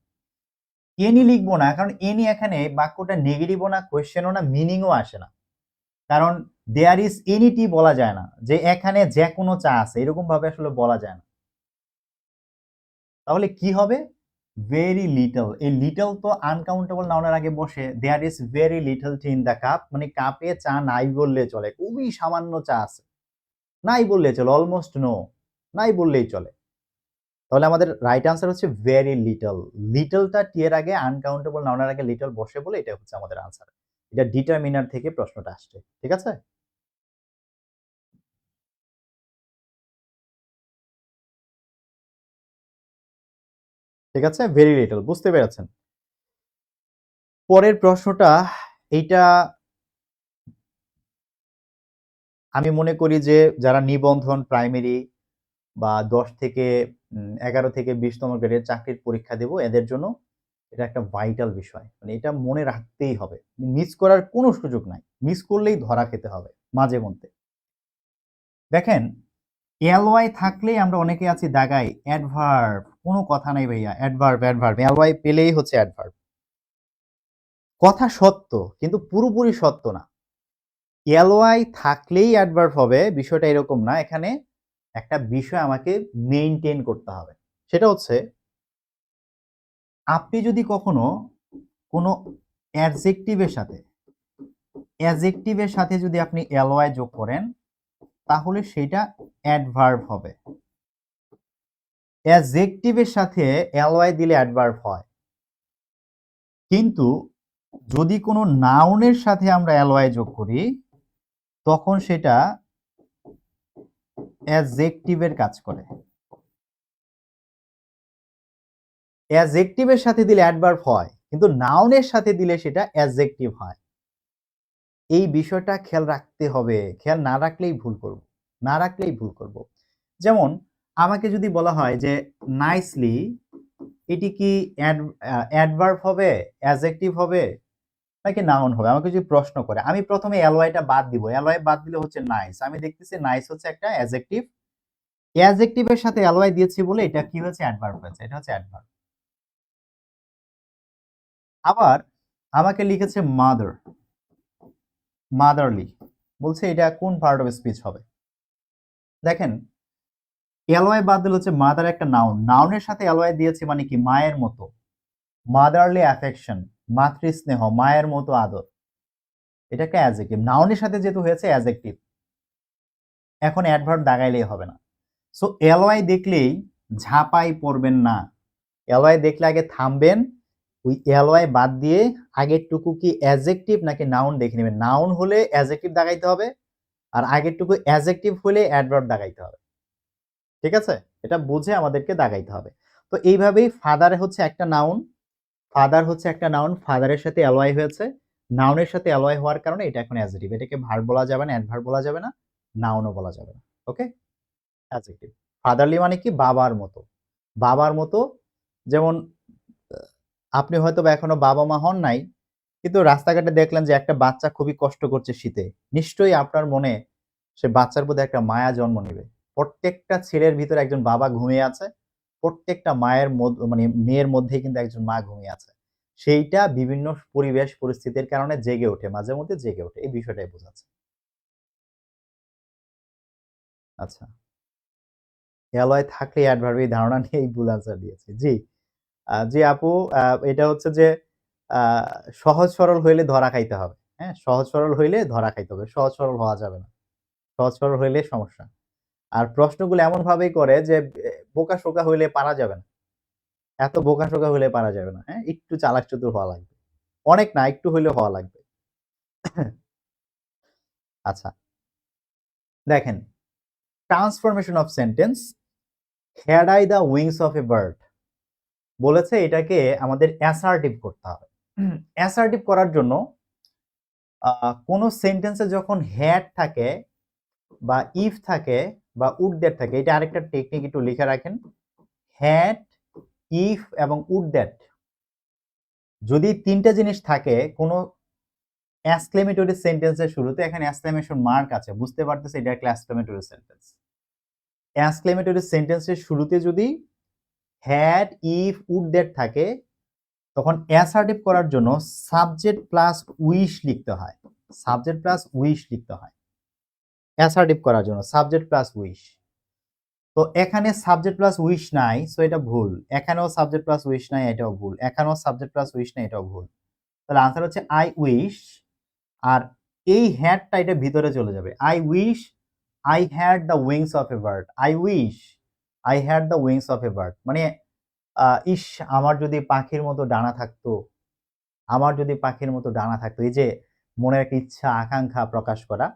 Speaker 1: এনি লিখবো না, কারণ এনি এখানে বাক্যটা নেগেটিভও না, কোয়েশ্চেনও না, মিনিংও আসে না। কারণ দেয়ার ইজ এনি টি বলা যায় না, যে এখানে যে কোনো চা আছে, এরকম ভাবে আসলে বলা যায় না। তাহলে কি হবে? ভেরি লিটল, এই লিটল তো আনকাউন্টেবল নাউনের আগে বসে। There is very little tea in the cup, মানে কাপে চা নাই বললে চলে, খুবই সামান্য চা আছে, নাই বললে চলে, অলমোস্ট নো, নাই বললেই চলে। তাহলে আমাদের রাইট আনসার হচ্ছে ভেরি লিটল। লিটলটা টি এর আগে, আনকাউন্টেবল নাউনের আগে লিটল বসে বলে এটা হচ্ছে আমাদের আনসার। এটা ডিটারমিনার থেকে প্রশ্নটা আসছে, ঠিক আছে? ঠিক আছে, ভেরি লিটল, বুঝতে পেরেছেন? পরের প্রশ্নটা, এইটা আমি মনে করি যে যারা নিবন্ধন প্রাইমারি বা 10 থেকে 11 থেকে 20তম গ্রেডের চাকরির পরীক্ষা দেব, এদের জন্য এটা একটা ভাইটাল বিষয়। মানে এটা মনে রাখতেই হবে, মিস করার কোনো সুযোগ নাই, মিস করলেই ধরা খেতে হবে মাঝে মধ্যে। দেখেন, এলওয়াই থাকলেই আমরা অনেকে আছি দাগাই, অ্যাডভার্ব, কোনো কথা নাই ভাইয়া, অ্যাডভার্ব অ্যাডভার্ব, এলওয়াই পেলেই হচ্ছে অ্যাডভার্ব। কথা সত্য, কিন্তু পুরোপুরি সত্য না। এলওয়াই থাকলেই অ্যাডভার্ব হবে বিষয়টা এরকম না। এখানে একটা বিষয় আমাকে মেইনটেইন করতে হবে, সেটা হচ্ছে আপনি যদি কখনো কোনো অ্যাডজেক্টিভের সাথে যদি আপনি এলওয়াই যোগ করেন, তাহলে সেটা অ্যাডভার্ব হবে। অ্যাডজেক্টিভের সাথে এলওয়াই দিলে অ্যাডভার্ব হয়, কিন্তু যদি কোনো নাউনের সাথে আমরা এলওয়াই যোগ করি, তখন সেটা অ্যাডজেক্টিভের কাজ করে। অ্যাডজেক্টিভের সাথে দিলে অ্যাডভার্ব হয়, কিন্তু নাউনের সাথে দিলে সেটা অ্যাডজেক্টিভ হয়। এই বিষয়টা খেয়াল রাখতে হবে, খেয়াল না রাখলেই ভুল করব, না রাখলেই ভুল করব। যেমন আমাকে যদি বলা হয় যে নাইসলি, এটি কি অ্যাডভার্ব হবে, অ্যাডজেক্টিভ হবে, নাকি নাউন হবে? আমাকে যদি প্রশ্ন করে, আমি প্রথমে এলওয়াইটা বাদ দিব, এলওয়াই বাদ দিলে হচ্ছে নাইস, আমি দেখতেছি নাইস হচ্ছে একটা অ্যাডজেক্টিভ, অ্যাডজেক্টিভের সাথে এলওয়াই দিয়েছি বলে এটা কি হয়েছে, অ্যাডভার্ব হয়েছে, এটা হচ্ছে অ্যাডভার্ব। আবার আমাকে লিখেছে মাদার, মাদারলি, বলছে এটা কোন পার্ট অফ স্পিচ হবে? দেখেন, এলওয়াই বাদ দিলে হচ্ছে মাদার একটা নাউন, নাউনের সাথে এলওয়াই দিয়েছে মানে কি, মায়ের মতো, মাদারলি অ্যাফেকশন, মাতৃস্নেহ, মায়ের মতো আদর, এটা একটা অ্যাডজেক্টিভ। নাউনের সাথে যেহেতু হয়েছে অ্যাডজেক্টিভ, এখন অ্যাডভার্ব দাগাইলেই হবে না। সো এলওয়াই দেখলেই ঝাঁপাই পড়বেন না, এলওয়াই দেখলে আগে থামবেন, ওই এলওয়াই বাদ দিয়ে আগেরটুকু কি অ্যাডজেক্টিভ নাকি নাউন দেখে নেবেন। নাউন হলে অ্যাডজেক্টিভ দাগাইতে হবে, আর আগেরটুকু অ্যাডজেক্টিভ হলে অ্যাডভার্ব দাগাইতে হবে, ঠিক আছে? এটা বুঝে আমাদেরকে দাগাইতে হবে। তো এইভাবেই ফাদার হচ্ছে একটা নাউন, ফাদারের সাথে এলওয়াই হয়েছে, নাউনের সাথে এলওয়াই হওয়ার কারণে এটা এখন অ্যাডজেক্টিভ, এটাকে ভার্ব বলা যাবে না, অ্যাডভার্ব বলা যাবে না, নাউনও বলা যাবে না। ওকে, অ্যাডজেক্টিভ। ফাদারলি মানে কি, বাবার মতো, বাবার মতো। যেমন আপনি হয়তো বা এখনো বাবা মা হন নাই, কিন্তু রাস্তাঘাটে দেখলেন যে একটা বাচ্চা খুবই কষ্ট করছে শীতে, নিশ্চয়ই আপনার মনে সে বাচ্চার প্রতি একটা মায়া জন্ম নেবে। প্রত্যেকটা ছেলের ভিতরে একজন বাবা ঘুমিয়ে আছে, প্রত্যেকটা মায়ের মানে মেয়ের মধ্যেই কিন্তু একজন মা ঘুমিয়ে আছে। সেইটা বিভিন্ন পরিবেশ পরিস্থিতির কারণে জেগে ওঠে, মাঝে মধ্যে জেগে ওঠে, এই বিষয়টাই বোঝাচ্ছে। আচ্ছা, এলয় থাকলে অ্যাডভার্ব, এই ধারণা নিয়েই ভুল আনসার দিয়েছি। জি, জি আপু, এটা হচ্ছে যে আ সহজ সরল হইলে ধরা খাইতে হবে। হ্যাঁ? সহজ সরল হইলে ধরা খাইতে হবে। সহজ সরল হওয়া যাবে না। সহজ সরল হইলে সমস্যা। আর প্রশ্নগুলো এমনভাবেই করে যে বোকা-শোকা হইলে পারা যাবে না। এত বোকা-শোকা হইলে পারা যাবে না। হ্যাঁ? একটু চালাক চতুর হওয়া লাগবে। অনেক না, একটু হইলেও হওয়া লাগবে। আচ্ছা, দেখেন, transformation of sentence, had I the wings of a bird, বলেছে এটাকে আমাদের অ্যাসার্টিভ করতে হবে। অ্যাসার্টিভ করার জন্য কোন সেন্টেন্সে যখন হ্যাড থাকে বা ইফ থাকে বা উড দ্যাট থাকে, এটা আরেকটা টেকনিক, একটু লিখে রাখেন। হ্যাড, ইফ এবং উড দ্যাট, যদি তিনটা জিনিস থাকে কোনো এক্সক্লেমেটরি সেন্টেন্সের শুরুতে, এখানে এক্সক্লেমেশন মার্ক আছে, বুঝতে পারতেছে এটা একটা এক্সক্লেমেটরি সেন্টেন্স। এক্সক্লেমেটরি সেন্টেন্সের শুরুতে যদি হ্যাড, ইফ, উড দ্যাট থাকে, তখন অ্যাসার্টিভ করার জন্য সাবজেক্ট প্লাস উইশ লিখতে হয়, সাবজেক্ট প্লাস উইশ লিখতে হয় অ্যাসার্টিভ করার জন্য, সাবজেক্ট প্লাস উইশ। তো এখানে সাবজেক্ট প্লাস উইশ নাই, সো এটা ভুল। এখানেও সাবজেক্ট প্লাস উইশ নাই, এটাও ভুল। এখানেও সাবজেক্ট প্লাস উইশ নাই, এটাও ভুল। তাহলে আনসার হচ্ছে আই উইশ। আর এই হ্যাডটা এটা ভিতরে চলে যাবে। I wish I had the wings of a bird. I wish I had the wings of a bird, মানে ইস, আমার যদি পাখির মতো ডানা থাকতো, আমার যদি পাখির মতো ডানা থাকতো। এই যে মনের একটা ইচ্ছা আকাঙ্ক্ষা প্রকাশ করা,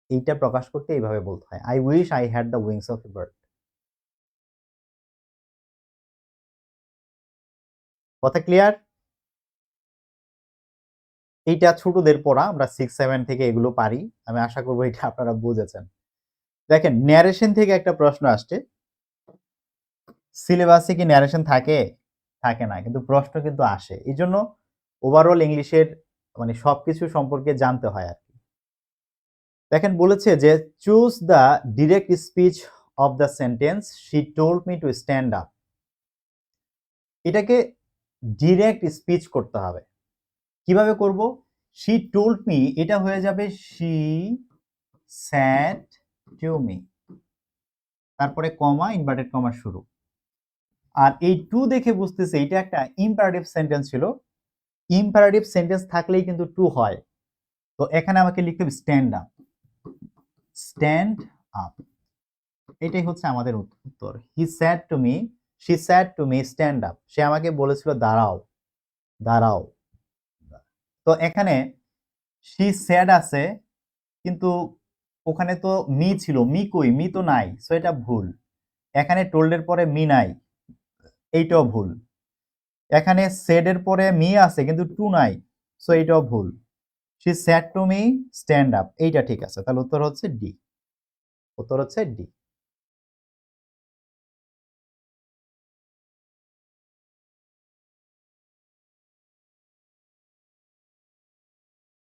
Speaker 1: এইটা প্রকাশ করতে এইভাবে বলতে হয়, I wish I had the wings of a bird. কথা ক্লিয়ার? এইটা ছোটদের পড়া, আমরা 6-7 থেকে এগুলো পারি। আমি আশা করবো এটা আপনারা বুঝেছেন। দেখেন, ন্যারেশন থেকে একটা প্রশ্ন আসছে। সিলেবাসে কি ন্যারেশন থাকে? থাকে না, কিন্তু প্রশ্ন কিন্তু আসে। এই জন্য ওভারঅল ইংলিশের মানে সবকিছু সম্পর্কে জানতে হয় আর কি। দেখেন, বলেছে যে choose the direct speech of the sentence she told me to stand up. এটাকে ডিরেক্ট স্পিচ করতে হবে। কিভাবে করব? শি টোল্ড মি, এটা হয়ে যাবে শি স্যাড টু মি, তারপরে কমা, ইনভার্টেড কমা শুরু। আর এই টু দেখে বুঝতেছে এটা একটা ইম্পারেটিভ সেন্টেন্স ছিল। ইম্পারেটিভ সেন্টেন্স থাকলেই কিন্তু টু হয়। তো এখানে আমাকে লিখতে হবে স্ট্যান্ড আপ। স্ট্যান্ড আপ, এটাই হচ্ছে আমাদের উত্তর। He said to me, she said to me stand up. সে আমাকে বলেছিল দাঁড়াও, দাঁড়াও। তো এখানে শি স্যাড আছে, কিন্তু ওখানে তো মি ছিল, মি কই? মি তো নাই, সো এটা ভুল। এখানে টোল্ডের পরে মি নাই, এইটাও ভুল। এখানে সেডের পরে মি আছে কিন্তু টু নাই, সো এইটাও ভুল। She said to me stand up, এইটা ঠিক আছে। তাহলে উত্তর হচ্ছে ডি। উত্তর হচ্ছে ডি।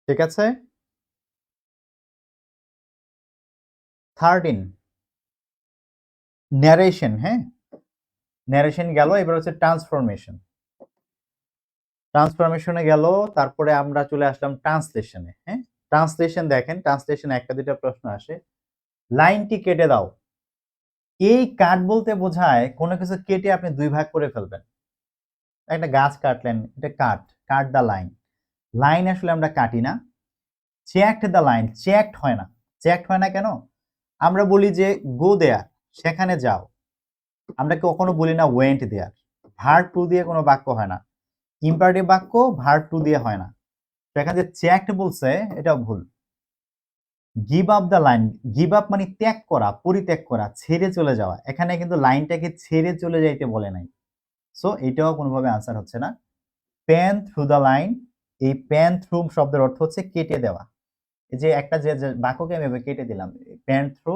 Speaker 1: ঠিক আছে। 13 ন্যারেশন। হ্যাঁ, ন্যারেশন গেল, এবার হচ্ছে ট্রান্সফরমেশন। ট্রান্সফরমেশনে গেল, তারপরে আমরা চলে আসলাম ট্রান্সলেশনে। হ্যাঁ, ট্রান্সলেশন দেখেন, ট্রান্সলেশনে একটা দুইটা প্রশ্ন আসে। লাইনটি কেটে দাও। এই কাট বলতে বোঝায় কোনো কিছু কেটে আপনি দুই ভাগ করে ফেলবেন। একটা গাছ কাটলেন, এটা কাট, কাট দ্য লাইন। লাইন আসলে আমরা কাটি না। চেকড দ্য লাইন, চেকড হয় না। চেকড হয় না কেন? আমরা বলি যে গো দেয়ার, সেখানে যাও। আমরা কখনো বলি না ওয়েন্ট দেয়ার। ভার্ব টু দিয়ে কোনো বাক্য হয় না। ইম্পারেটিভ বাক্য ভার্ব টু দিয়ে হয় না। তো এখানে যে চেকড বলছে, এটা ভুল। Give up the line, give up মানে ত্যাগ করা, পরিত্যাগ করা, ছেড়ে চলে যাওয়া। এখানে কিন্তু লাইনটাকে ছেড়ে চলে যাইতে বলে নাই। সো এটাও কোনোভাবে আনসার হচ্ছে না। প্যান থ্রু দ্য লাইন, এই প্যান থ্রু শব্দের অর্থ হচ্ছে কেটে দেওয়া। এই যে একটা যে বাক্যকে আমি কেটে দিলাম, প্যান থ্রু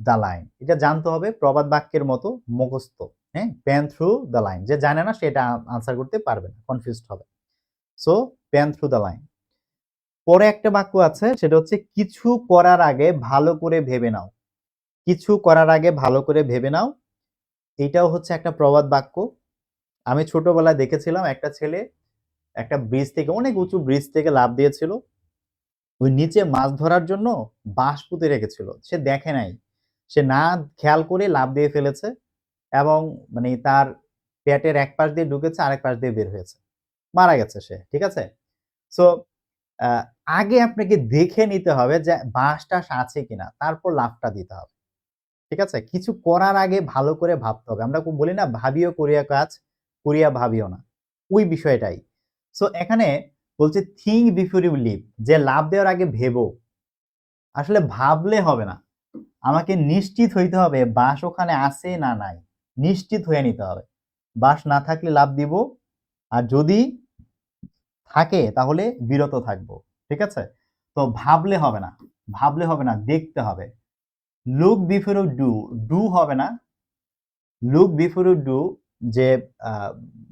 Speaker 1: দ্য লাইন, এটা জানতে হবে প্রবাদ বাক্যের মতো মুখস্থ। হ্যাঁ, প্যান থ্রু দ্য লাইন, যে জানে না সেটা আনসার করতে পারবে না, কনফিউজড হবে। So pan through the line. পরে একটা বাক্য আছে, সেটা হচ্ছে কিছু করার আগে ভালো করে ভেবে নাও। কিছু করার আগে ভালো করে ভেবে নাও, এটাও হচ্ছে একটা প্রবাদ বাক্য। আমি ছোটবেলায় দেখেছিলাম একটা ছেলে একটা ব্রিজ থেকে, অনেক উঁচু ব্রিজ থেকে লাফ দিয়েছিল। ওই নিচে মাছ ধরার জন্য বাঁশ পুঁতে রেখেছিল, সে দেখে নাই, সে না খেয়াল করে লাফ দিয়ে ফেলেছে এবং মানে তার পেটের এক পাশ দিয়ে ঢুকেছে, আরেক পাশ দিয়ে বের হয়েছে, মারা গেছে সে। ঠিক আছে। সো আগে আপনাকে দেখে নিতে হবে যে বাঁশটা আছে কিনা, তারপর লাফটা দিতে হবে। ঠিক আছে, কিছু করার আগে ভালো করে ভাবতে হবে। আমরা বলি না ভাবিও করিয়া কাজ, করিয়া ভাবিও না, ওই বিষয়টাই। সো এখানে বলছে থিঙ্ক বিফোর ইউ লিভ, যে লাভ দেওয়ার আগে ভেবো। আসলে ভাবলে হবে না, আমাকে নিশ্চিত হইতে হবে বাঁশ ওখানে আছে না নাই, নিশ্চিত হয়ে নিতে হবে। বাঁশ না থাকলে লাভ দিব, আর যদি থাকে তাহলে বিরত থাকবো। ঠিক আছে। তো ভাবলে হবে না, ভাবলে হবে না, দেখতে হবে। Look before you do, do হবে না। লুক বিফোর ইউ ডু, যে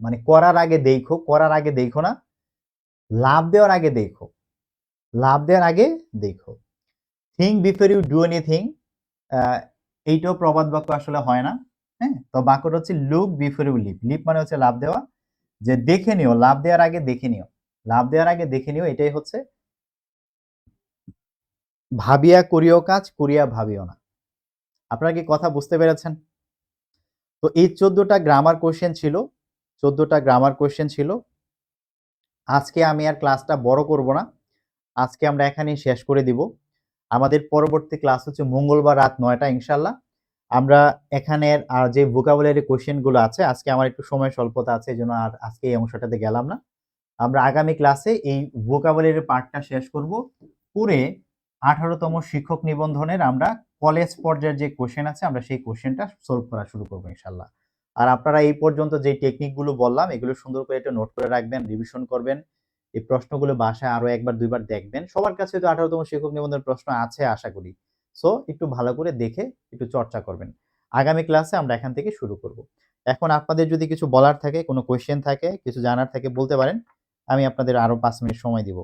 Speaker 1: মানে করার আগে দেখো, করার আগে দেখো না, লাভ দেওয়ার আগে দেখো, লাভ দেওয়ার আগে দেখো। Think before you do anything, এইটাও প্রবাদ বাক্য আসলে হয় না। হ্যাঁ, তো বাক্যটা হচ্ছে look before you leap. Leap মানে হচ্ছে লাভ দেওয়া, যে দেখে নিও, লাভ দেওয়ার আগে দেখে নিও, লাভ দেওয়ার আগে দেখে নিও, এটাই হচ্ছে ভাবিয়া করিও কাজ, করিয়া ভাবিও না। আপনারা কি কথা বুঝতে পেরেছেন? তো এই ১৪টা গ্রামার কোয়েশ্চেন ছিল। ১৪টা গ্রামার কোয়েশ্চেন ছিল। আজকে আমি আর ক্লাসটা বড় করব না। আজকে আমরা এখানেই শেষ করে দিব। আমাদের পরবর্তী ক্লাস হচ্ছে মঙ্গলবার রাত ৯ টা ইনশাআল্লাহ। আমরা এখানের যে ভোকাবুলারি কোয়েশ্চেন গুলো আছে, আজকে আমার একটু সময় স্বল্পতা আছে এজন্য আর আজকে এই অংশটাতে গেলাম না। আমরা আগামী ক্লাসে এই ভোকাবুলারি পার্টটা শেষ করব। করে ১৮ তম শিক্ষক নিবন্ধনের আমরা কলেজ পর্যায়ের যে কোয়েশ্চেন আছে আমরা সেই কোয়েশ্চেনটা সলভ করা শুরু করব ইনশাআল্লাহ। আর আপনারা এই পর্যন্ত যে টেকনিক গুলো বললাম এগুলো সুন্দর করে একটু নোট করে রাখবেন, রিভিশন করবেন। এই প্রশ্নগুলো বাসায় আরো ১ বার ২ বার দেখবেন। সবার কাছে তো ১৮ তম শিক্ষক নিবন্ধনের প্রশ্ন আছে আশা করি। সো একটু ভালো করে দেখে একটু চর্চা করবেন। আগামী ক্লাসে আমরা এখান থেকে শুরু করব। এখন আপনাদের যদি কিছু বলার থাকে, কোনো কোয়েশ্চেন থাকে, কিছু জানার থাকে বলতে পারেন। আমি আপনাদের আরো ৫ মিনিট সময় দিব।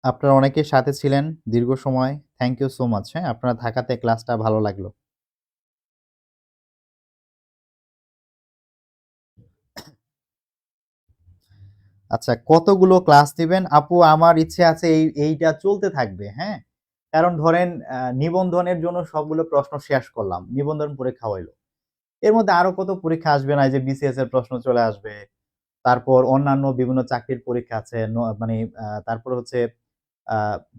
Speaker 1: আপনারা অনেকেই সাথে ছিলেন দীর্ঘ সময়। থ্যাংক ইউ সো মাচ হ্যাঁ? আপনারা থাকাতে ক্লাসটা ভালো লাগলো। আচ্ছা কতগুলো ক্লাস নিবেন? আপু আমার ইচ্ছে আছে এইটা চলতে থাকবে, হ্যাঁ? কারণ ধরেন নিবন্ধনের জন্য সবগুলো প্রশ্ন শেষ করলাম। নিবন্ধন পরীক্ষা হইল। এর মধ্যে আরো কত পরীক্ষা আসবে না? এই যে বিসিএস এর প্রশ্ন চলে আসবে। তারপর অন্যান্য বিভিন্ন চাকরির পরীক্ষা আছে। মানে তারপর হচ্ছে আ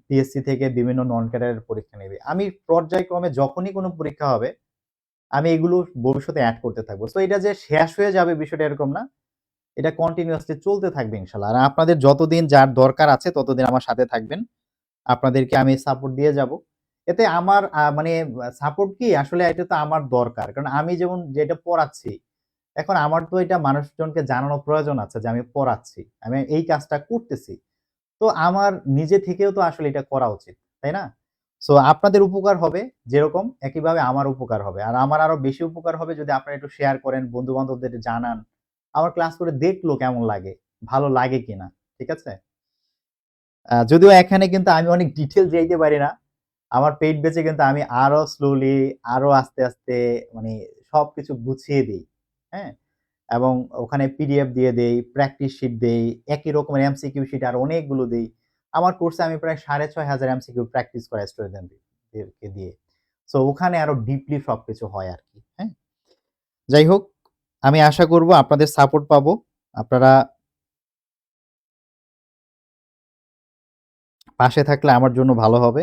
Speaker 1: পিএসসি থেকে বিভিন্ন নন ক্যাডারের পরীক্ষা নেবে। আমি পর্যায়ক্রমে যখনই কোনো পরীক্ষা হবে, আমি এগুলো ভবিষ্যতে এড করতে থাকবো। সো এটা যে শেষ হয়ে যাবে বিষয়টা এরকম না। এটা কন্টিনিউয়াসলি চলতে থাকবে ইনশাআল্লাহ। আর আপনাদের যতদিন যার দরকার আছে ততদিন আমার সাথে থাকবেন। আপনাদেরকে আমি সাপোর্ট দিয়ে যাব। এতে আমার মানে সাপোর্ট কি আসলে এটা তো আমার দরকার। কারণ আমি যেমন যেটা পড়াচ্ছি, এখন আমার তো এটা মানুষজনকে জানানো প্রয়োজন আছে যে আমি পড়াচ্ছি। আমি এই কাজটা করতেছি। তো আমার নিজে থেকেও তো আসলে এটা করা উচিত। তাই না? সো আপনাদের উপকার হবে যেরকম একইভাবে আমার উপকার হবে। আর আমার আরো বেশি উপকার হবে যদি আপনারা একটু শেয়ার করেন, বন্ধু-বান্ধবদের জানান। আমার ক্লাস করে দেখলো কেমন লাগে, ভালো লাগে কিনা। ঠিক আছে? যদিও এখানে কিন্তু আমি অনেক ডিটেইল যাইতে পারি না। আমার পেইড ব্যাচে কিন্তু আমি আরো স্লোলি আরো আস্তে, আস্তে মানে সবকিছু গুছিয়ে দেই। হ্যাঁ? এবং ওখানে পিডিএফ দিয়ে দেই, প্র্যাকটিস শিট দেই, একই রকমের এমসিকিউ শিট আরো অনেকগুলো দেই। আমার কোর্সে আমি প্রায় ৬,৫০০ এমসিকিউ প্র্যাকটিস করাই স্টুডেন্টদেরকে দিয়ে। সো ওখানে আরো ডিপলি সবকিছু হয় আরকি। হ্যাঁ? যাই হোক, আমি আশা করব আপনাদের সাপোর্ট পাবো। আপনারা পাশে থাকলে আমার জন্য ভালো হবে।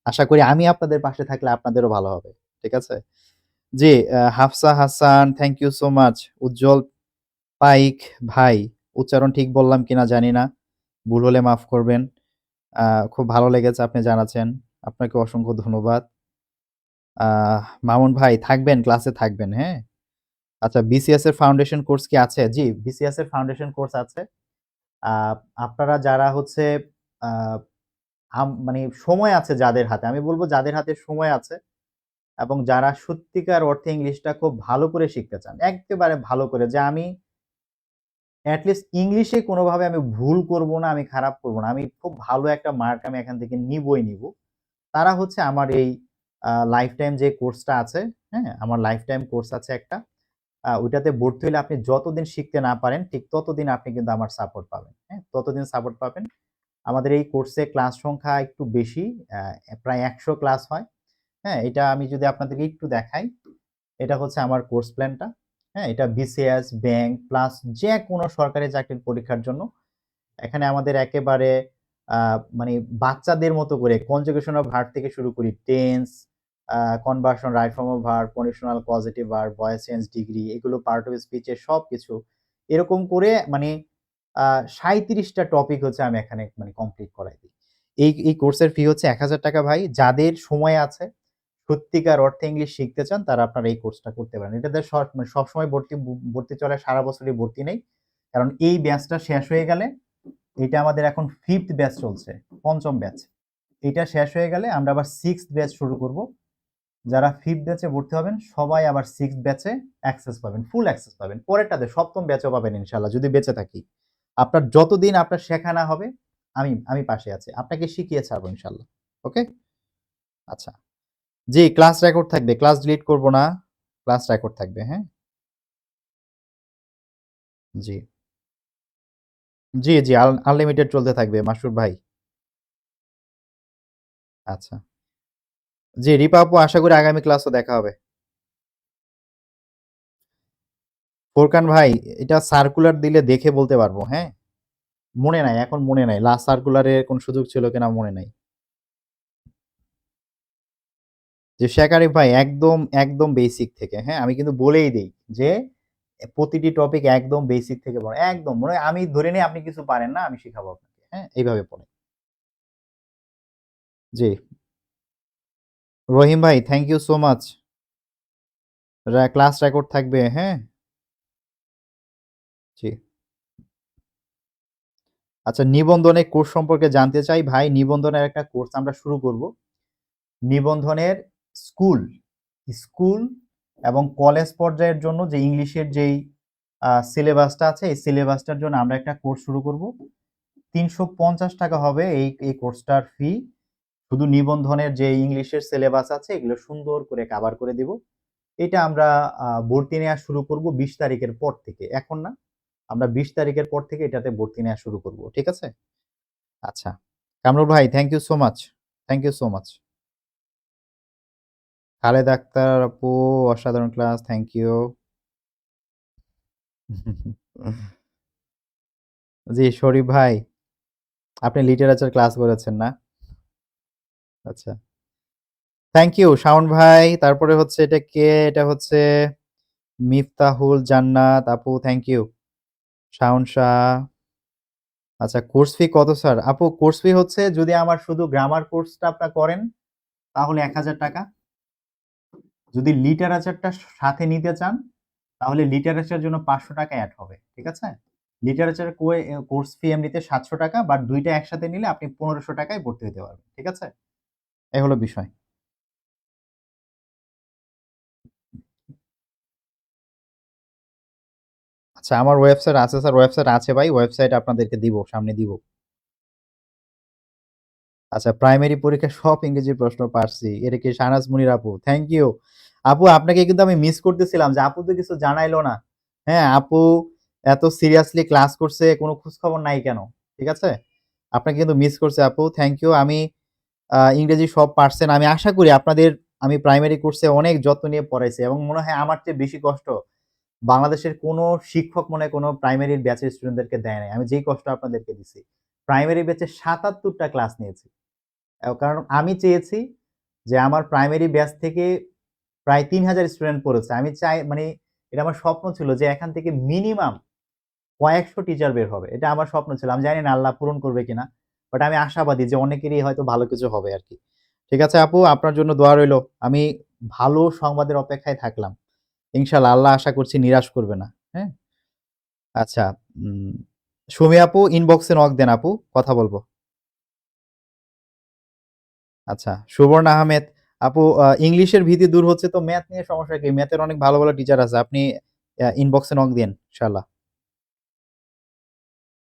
Speaker 1: আশা করি আমি আপনাদের পাশে থাকলে আপনাদেরও ভালো হবে। ঠিক আছে? জি, Hafsa Hasan thank you so much. Ujjwal Paik ভাই, উচ্চারণ ঠিক বললাম কিনা জানি না। ভুল হলে মাফ করবেন। আ খুব ভালো লেগেছে আপনি জানাচ্ছেন। আপনাকে অসংখ্য ধন্যবাদ। মামুন ভাই থাকবেন, ক্লাসে থাকবেন, হ্যাঁ? আচ্ছা বিসিএস এর ফাউন্ডেশন কোর্স কি আছে? জি, বিসিএস এর ফাউন্ডেশন কোর্স আছে। আ আপনারা যারা হচ্ছে আ মানে সময় আছে যাদের হাতে, আমি বলব যাদের হাতে সময় আছে এবং যারা সত্যিকার অর্থে ইংলিশটা খুব ভালো করে শিখতে চান। এক্কেবারে ভালো করে যে আমি এট লিস্ট ইংলিশে কোনোভাবে আমি ভুল করব না, আমি খারাপ করব না। আমি খুব ভালো একটা মার্ক আমি এখান থেকে নিবই নিব। তারা হচ্ছে আমার এই লাইফ টাইম যে কোর্সটা আছে, হ্যাঁ? আমার লাইফ টাইম কোর্স আছে একটা। ওইটাতে ভর্তি হলে আপনি যতদিন শিখতে না পারেন, ঠিক ততদিন আপনি কিন্তু আমার সাপোর্ট পাবেন। হ্যাঁ? ততদিন সাপোর্ট পাবেন। আমাদের এই কোর্সে ক্লাস সংখ্যা একটু বেশি, প্রায় ১০০ ক্লাস হয়। হ্যাঁ? এটা আমি যদি আপনাদেরকে একটু দেখাই, এটা হচ্ছে আমার কোর্স প্ল্যানটা। হ্যাঁ? এটা বিসিএস, ব্যাংক প্লাস যেকোনো সরকারি চাকরির পরীক্ষার জন্য এখানে আমাদের একেবারে আ মানে বাচ্চাদের মতো করে কনজুগেশন অফ ভার্ব থেকে শুরু করি, tense, a conversion, right form of verb, conditional positive verb, voice change, degree এগুলো পার্ট অফ স্পিচ এর সবকিছু। এরকম করে মানে ৩৭ টা টপিক হচ্ছে আমি এখানে মানে কমপ্লিট করাই দিই। এই কোর্সের ফি হচ্ছে ৳১,০০০ ভাই। যাদের সময় আছে, সত্যিকার অর্থে ইংলিশ শিখতে চান তারা আপনারা এই কোর্সটা করতে পারেন। এটাতে মানে সবসময় ভর্তি চলে, সারা বছরই ভর্তি নেই। কারণ এই ব্যাচটা শেষ হয়ে গেলে এটা আমাদের এখন 5th ব্যাচ চলছে, ৫ম ব্যাচ। এটা শেষ হয়ে গেলে আমরা আবার 6th ব্যাচ শুরু করব। যারা 5th ব্যাচে ভর্তি হবেন সবাই আবার 6th ব্যাচে অ্যাক্সেস পাবেন, ফুল অ্যাক্সেস পাবেন। পরেরটাতে ৭ম ব্যাচেও পাবেন ইনশাআল্লাহ যদি বেঁচে থাকি। আপনার যতদিন আপনার শেখা না হবে আমি পাশে আছি। আপনাকে শিখিয়ে ছাড়বো ইনশাআল্লাহ। ওকে? আচ্ছা। জি, ক্লাস রেকর্ড থাকবে। ক্লাস ডিলিট করব না। ক্লাস রেকর্ড থাকবে, হ্যাঁ? জি। জি, জি, আনলিমিটেড চলতে থাকবে মাসুদ ভাই। আচ্ছা। জি, রিপা আপু আশা করি আগামী ক্লাসও দেখা হবে। ফোরকান ভাই, এটা সার্কুলার দিলে দেখে বলতে পারবো, হ্যাঁ? মনে নাই, এখন মনে নাই। লাস্ট সার্কুলারে কোন সুযোগ ছিল কিনা মনে নাই। যে শেখ আরিফ ভাই একদম, একদম বেসিক থেকে, হ্যাঁ? আমি কিন্তু বলেই দেই যে প্রতিটি টপিক একদম বেসিক থেকে পড়েন। একদম মনে হয় আমি ধরে নেই আপনি কিছু পারেন না, আমি শিখাবো আপনাকে, হ্যাঁ? এইভাবে পড়েন। জি। রহিম ভাই thank you so much. Class record থাকবে, হ্যাঁ? জি। আচ্ছা, নিবন্ধনের কোর্স সম্পর্কে জানতে চাই ভাই। নিবন্ধনের একটা কোর্স আমরা শুরু করব। নিবন্ধনের স্কুল, স্কুল এবং কলেজ পর্যায়ের জন্য যে ইংলিশের যেই সিলেবাসটা আছে, এই সিলেবাসটার জন্য আমরা একটা কোর্স শুরু করব। ৩৫০ টাকা হবে এই কোর্সটার ফি। শুধু নিবন্ধনের যে ইংলিশের সিলেবাস আছে এগুলো সুন্দর করে কভার করে দিব। এটা আমরা ভর্তি নেওয়া শুরু করব ২০ তারিখের পর থেকে। এখন না, আমরা ২০ তারিখের পর থেকে এটাতে ভর্তি নেওয়া শুরু করব। ঠিক আছে? আচ্ছা। কামরুল ভাই thank you so much. Thank you so much. Khaled Akhtar আপু অসাধারণ ক্লাস। Thank you. জি, শরীফ ভাই আপনি লিটারেচার ক্লাস করেছেন না? আচ্ছা। থ্যাংক ইউ শাওন ভাই। তারপরে হচ্ছে এটা কে? এটা হচ্ছে মিফতাহুল জান্নাত আপু, থ্যাংক ইউ। শাওন শাহ। আচ্ছা, কোর্স ফি কত স্যার? আপু কোর্স ফি হচ্ছে যদি আমার শুধু গ্রামার কোর্সটা আপনারা করেন তাহলে ১,০০০ টাকা। যদি লিটারেচারটা সাথে নিতে চান তাহলে লিটারেচারের জন্য ৫০০ টাকা এড হবে। ঠিক আছে? লিটারেচার কোর্স ফি এমনিতে ৭০০ টাকা, বাট ২ টা একসাথে নিলে আপনি ১৫০০ টাকায় ভর্তি হতে পারবেন। ঠিক আছে? এই হলো বিষয়। আচ্ছা, আমার ওয়েবসাইট আছে স্যার, ওয়েবসাইট আছে ভাই। ওয়েবসাইট আপনাদেরকে দিব, সামনে দিব। আচ্ছা, প্রাইমারি পরীক্ষায় সব ইংরেজির প্রশ্ন পারছি। এটা কি শাহনাজ মুনির আপু? Thank you. আপু আপনাকে কিন্তু আমি মিস করতেছিলাম যে আপু তো কিছু জানাইলো না। হ্যাঁ, আপু এত সিরিয়াসলি ক্লাস করছে, কোনো খোঁজখবর নাই কেন? ঠিক আছে? আপনাকে কিন্তু মিস করছি আপু। Thank you. আমি ইংরেজি সব পারছেন। আমি আশা করি আপনাদের আমি প্রাইমারি কোর্সে অনেক যত্ন নিয়ে পড়াইছি এবং মনে হয় আমার চেয়ে বেশি কষ্ট বাংলাদেশের কোনো শিক্ষক মনে হয় কোনো প্রাইমারির ব্যাচের স্টুডেন্টদেরকে দেয় নাই। আমি যেই কষ্ট আপনাদেরকে দিছি। প্রাইমারি ব্যাচে ৭৭ টা ক্লাস নিয়েছি। কারণ আমি চেয়েছি যে আমার প্রাইমারি ব্যাচ থেকে প্রায় ৩,০০০ স্টুডেন্ট পড়েছে। আমি চাই মানে এটা আমার স্বপ্ন ছিল যে এখান থেকে মিনিমাম কয়েকশো টিচার বের হবে। এটা আমার স্বপ্ন ছিল। আমি জানি না আল্লাহ পূরণ করবে কিনা। বাট আমি আশাবাদী যে অনেকেরই হয়তো ভালো কিছু হবে আরকি। ঠিক আছে আপু, আপনার জন্য দোয়া রইলো। আমি ভালো সংবাদের অপেক্ষায় থাকলাম। ইনশাআল্লাহ আল্লাহ আশা করছি নিরাশ করবে না। হ্যাঁ? আচ্ছা, উম সুমি আপু ইনবক্সে নক দেন আপু, কথা বলব। আচ্ছা, সুবর্ণা আহমেদ আপু ইংলিশের ভীতি দূর হচ্ছে তো ম্যাথ নিয়ে সমস্যা কি? ম্যাথের অনেক ভালো, ভালো টিচার আছে। আপনি ইনবক্সে নক দিয়েন ইনশাআল্লাহ।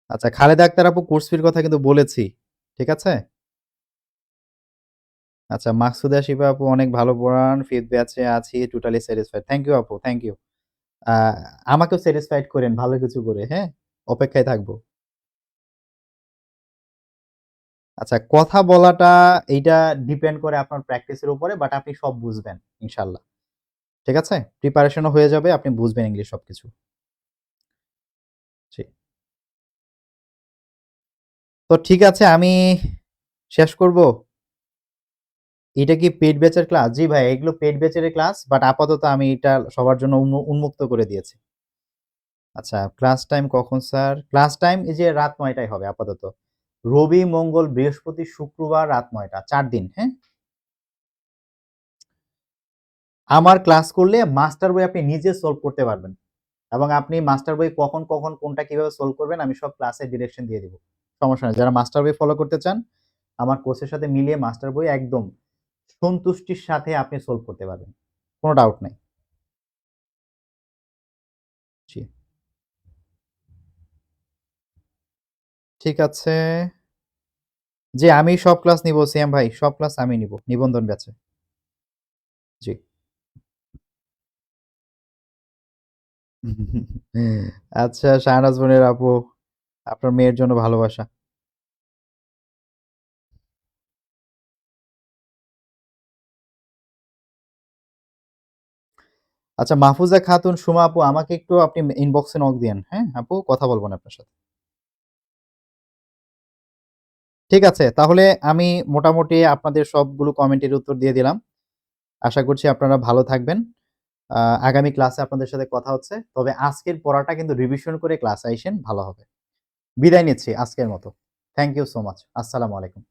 Speaker 1: আচ্ছা, খালেদা আক্তার আপু কোর্স ফির কথা কিন্তু বলেছি। ঠিক আছে? আচ্ছা, মাকসুদা শিবা আপু অনেক ভালো পড়ান। 5th ব্যাচে আছি টোটালি স্যাটিসফাইড। থ্যাংক ইউ আপু, থ্যাংক ইউ। আ আমাকেও স্যাটিসফাইড করেন ভালো কিছু করে, হ্যাঁ? অপেক্ষায় থাকবো। আচ্ছা, কথা বলাটা এইটা ডিপেন্ড করে আপনার প্র্যাকটিসের উপরে, বাট আপনি সব বুঝবেন ইনশাআল্লাহ। ঠিক আছে? প্রিপারেশন ও হয়ে যাবে, আপনি বুঝবেন ইংলিশ সবকিছু। জি। তো ঠিক আছে আমি শেষ করব। এটা কি পেইড ব্যাচের ক্লাস? জি ভাই, এগুলো পেইড ব্যাচের ক্লাস, বাট আপাতত আমি এটা সবার জন্য উন্মুক্ত করে দিয়েছি। আচ্ছা, ক্লাস টাইম কখন স্যার? ক্লাস টাইম এই যে রাত ৯ টায় হবে আপাতত। রবি, মঙ্গল, বৃহস্পতি, শুক্রবার রাত ৯ টা। ৪ দিন, হ্যাঁ? আমার ক্লাস করলে মাস্টার বই আপনি নিজে সলভ করতে পারবেন। এবং আপনি মাস্টার বই কখন, কখন কোনটা কিভাবে সলভ করবেন আমি সব ক্লাসে ডিরেকশন দিয়ে দিব। সমস্যা নাই। যারা মাস্টার বই ফলো করতে চান, আমার কোর্সের সাথে মিলিয়ে মাস্টার বই একদম সন্তুষ্টির সাথে আপনি সলভ করতে পারবেন। কোন ডাউট নাই। জি। ঠিক আছে। জি, আমি সব ক্লাস নিব সিয়াম ভাই। সব ক্লাস আমি নিব নিবন্ধন ব্যাচে। আচ্ছা, শাহনাজ বোনের আপু, আপনার মেয়ের জন্য ভালোবাসা। আচ্ছা, মাহফুজা খাতুন, সুমা আপু, আমাকে একটু আপনি ইনবক্সে নক দিয়েন, হ্যাঁ? আপু, কথা বলব না আপনার সাথে। ঠিক আছে, তাহলে আমি মোটামুটি আপনাদের সবগুলো কমেন্টের উত্তর দিয়ে দিলাম। আশা করছি আপনারা ভালো থাকবেন। আ আগামী ক্লাসে আপনাদের সাথে কথা হচ্ছে। তবে আজকের পড়াটা কিন্তু রিভিশন করে ক্লাসে আইসেন, ভালো হবে। বিদায় নিচ্ছি আজকের মতো। Thank you so much. আসসালামু আলাইকুম।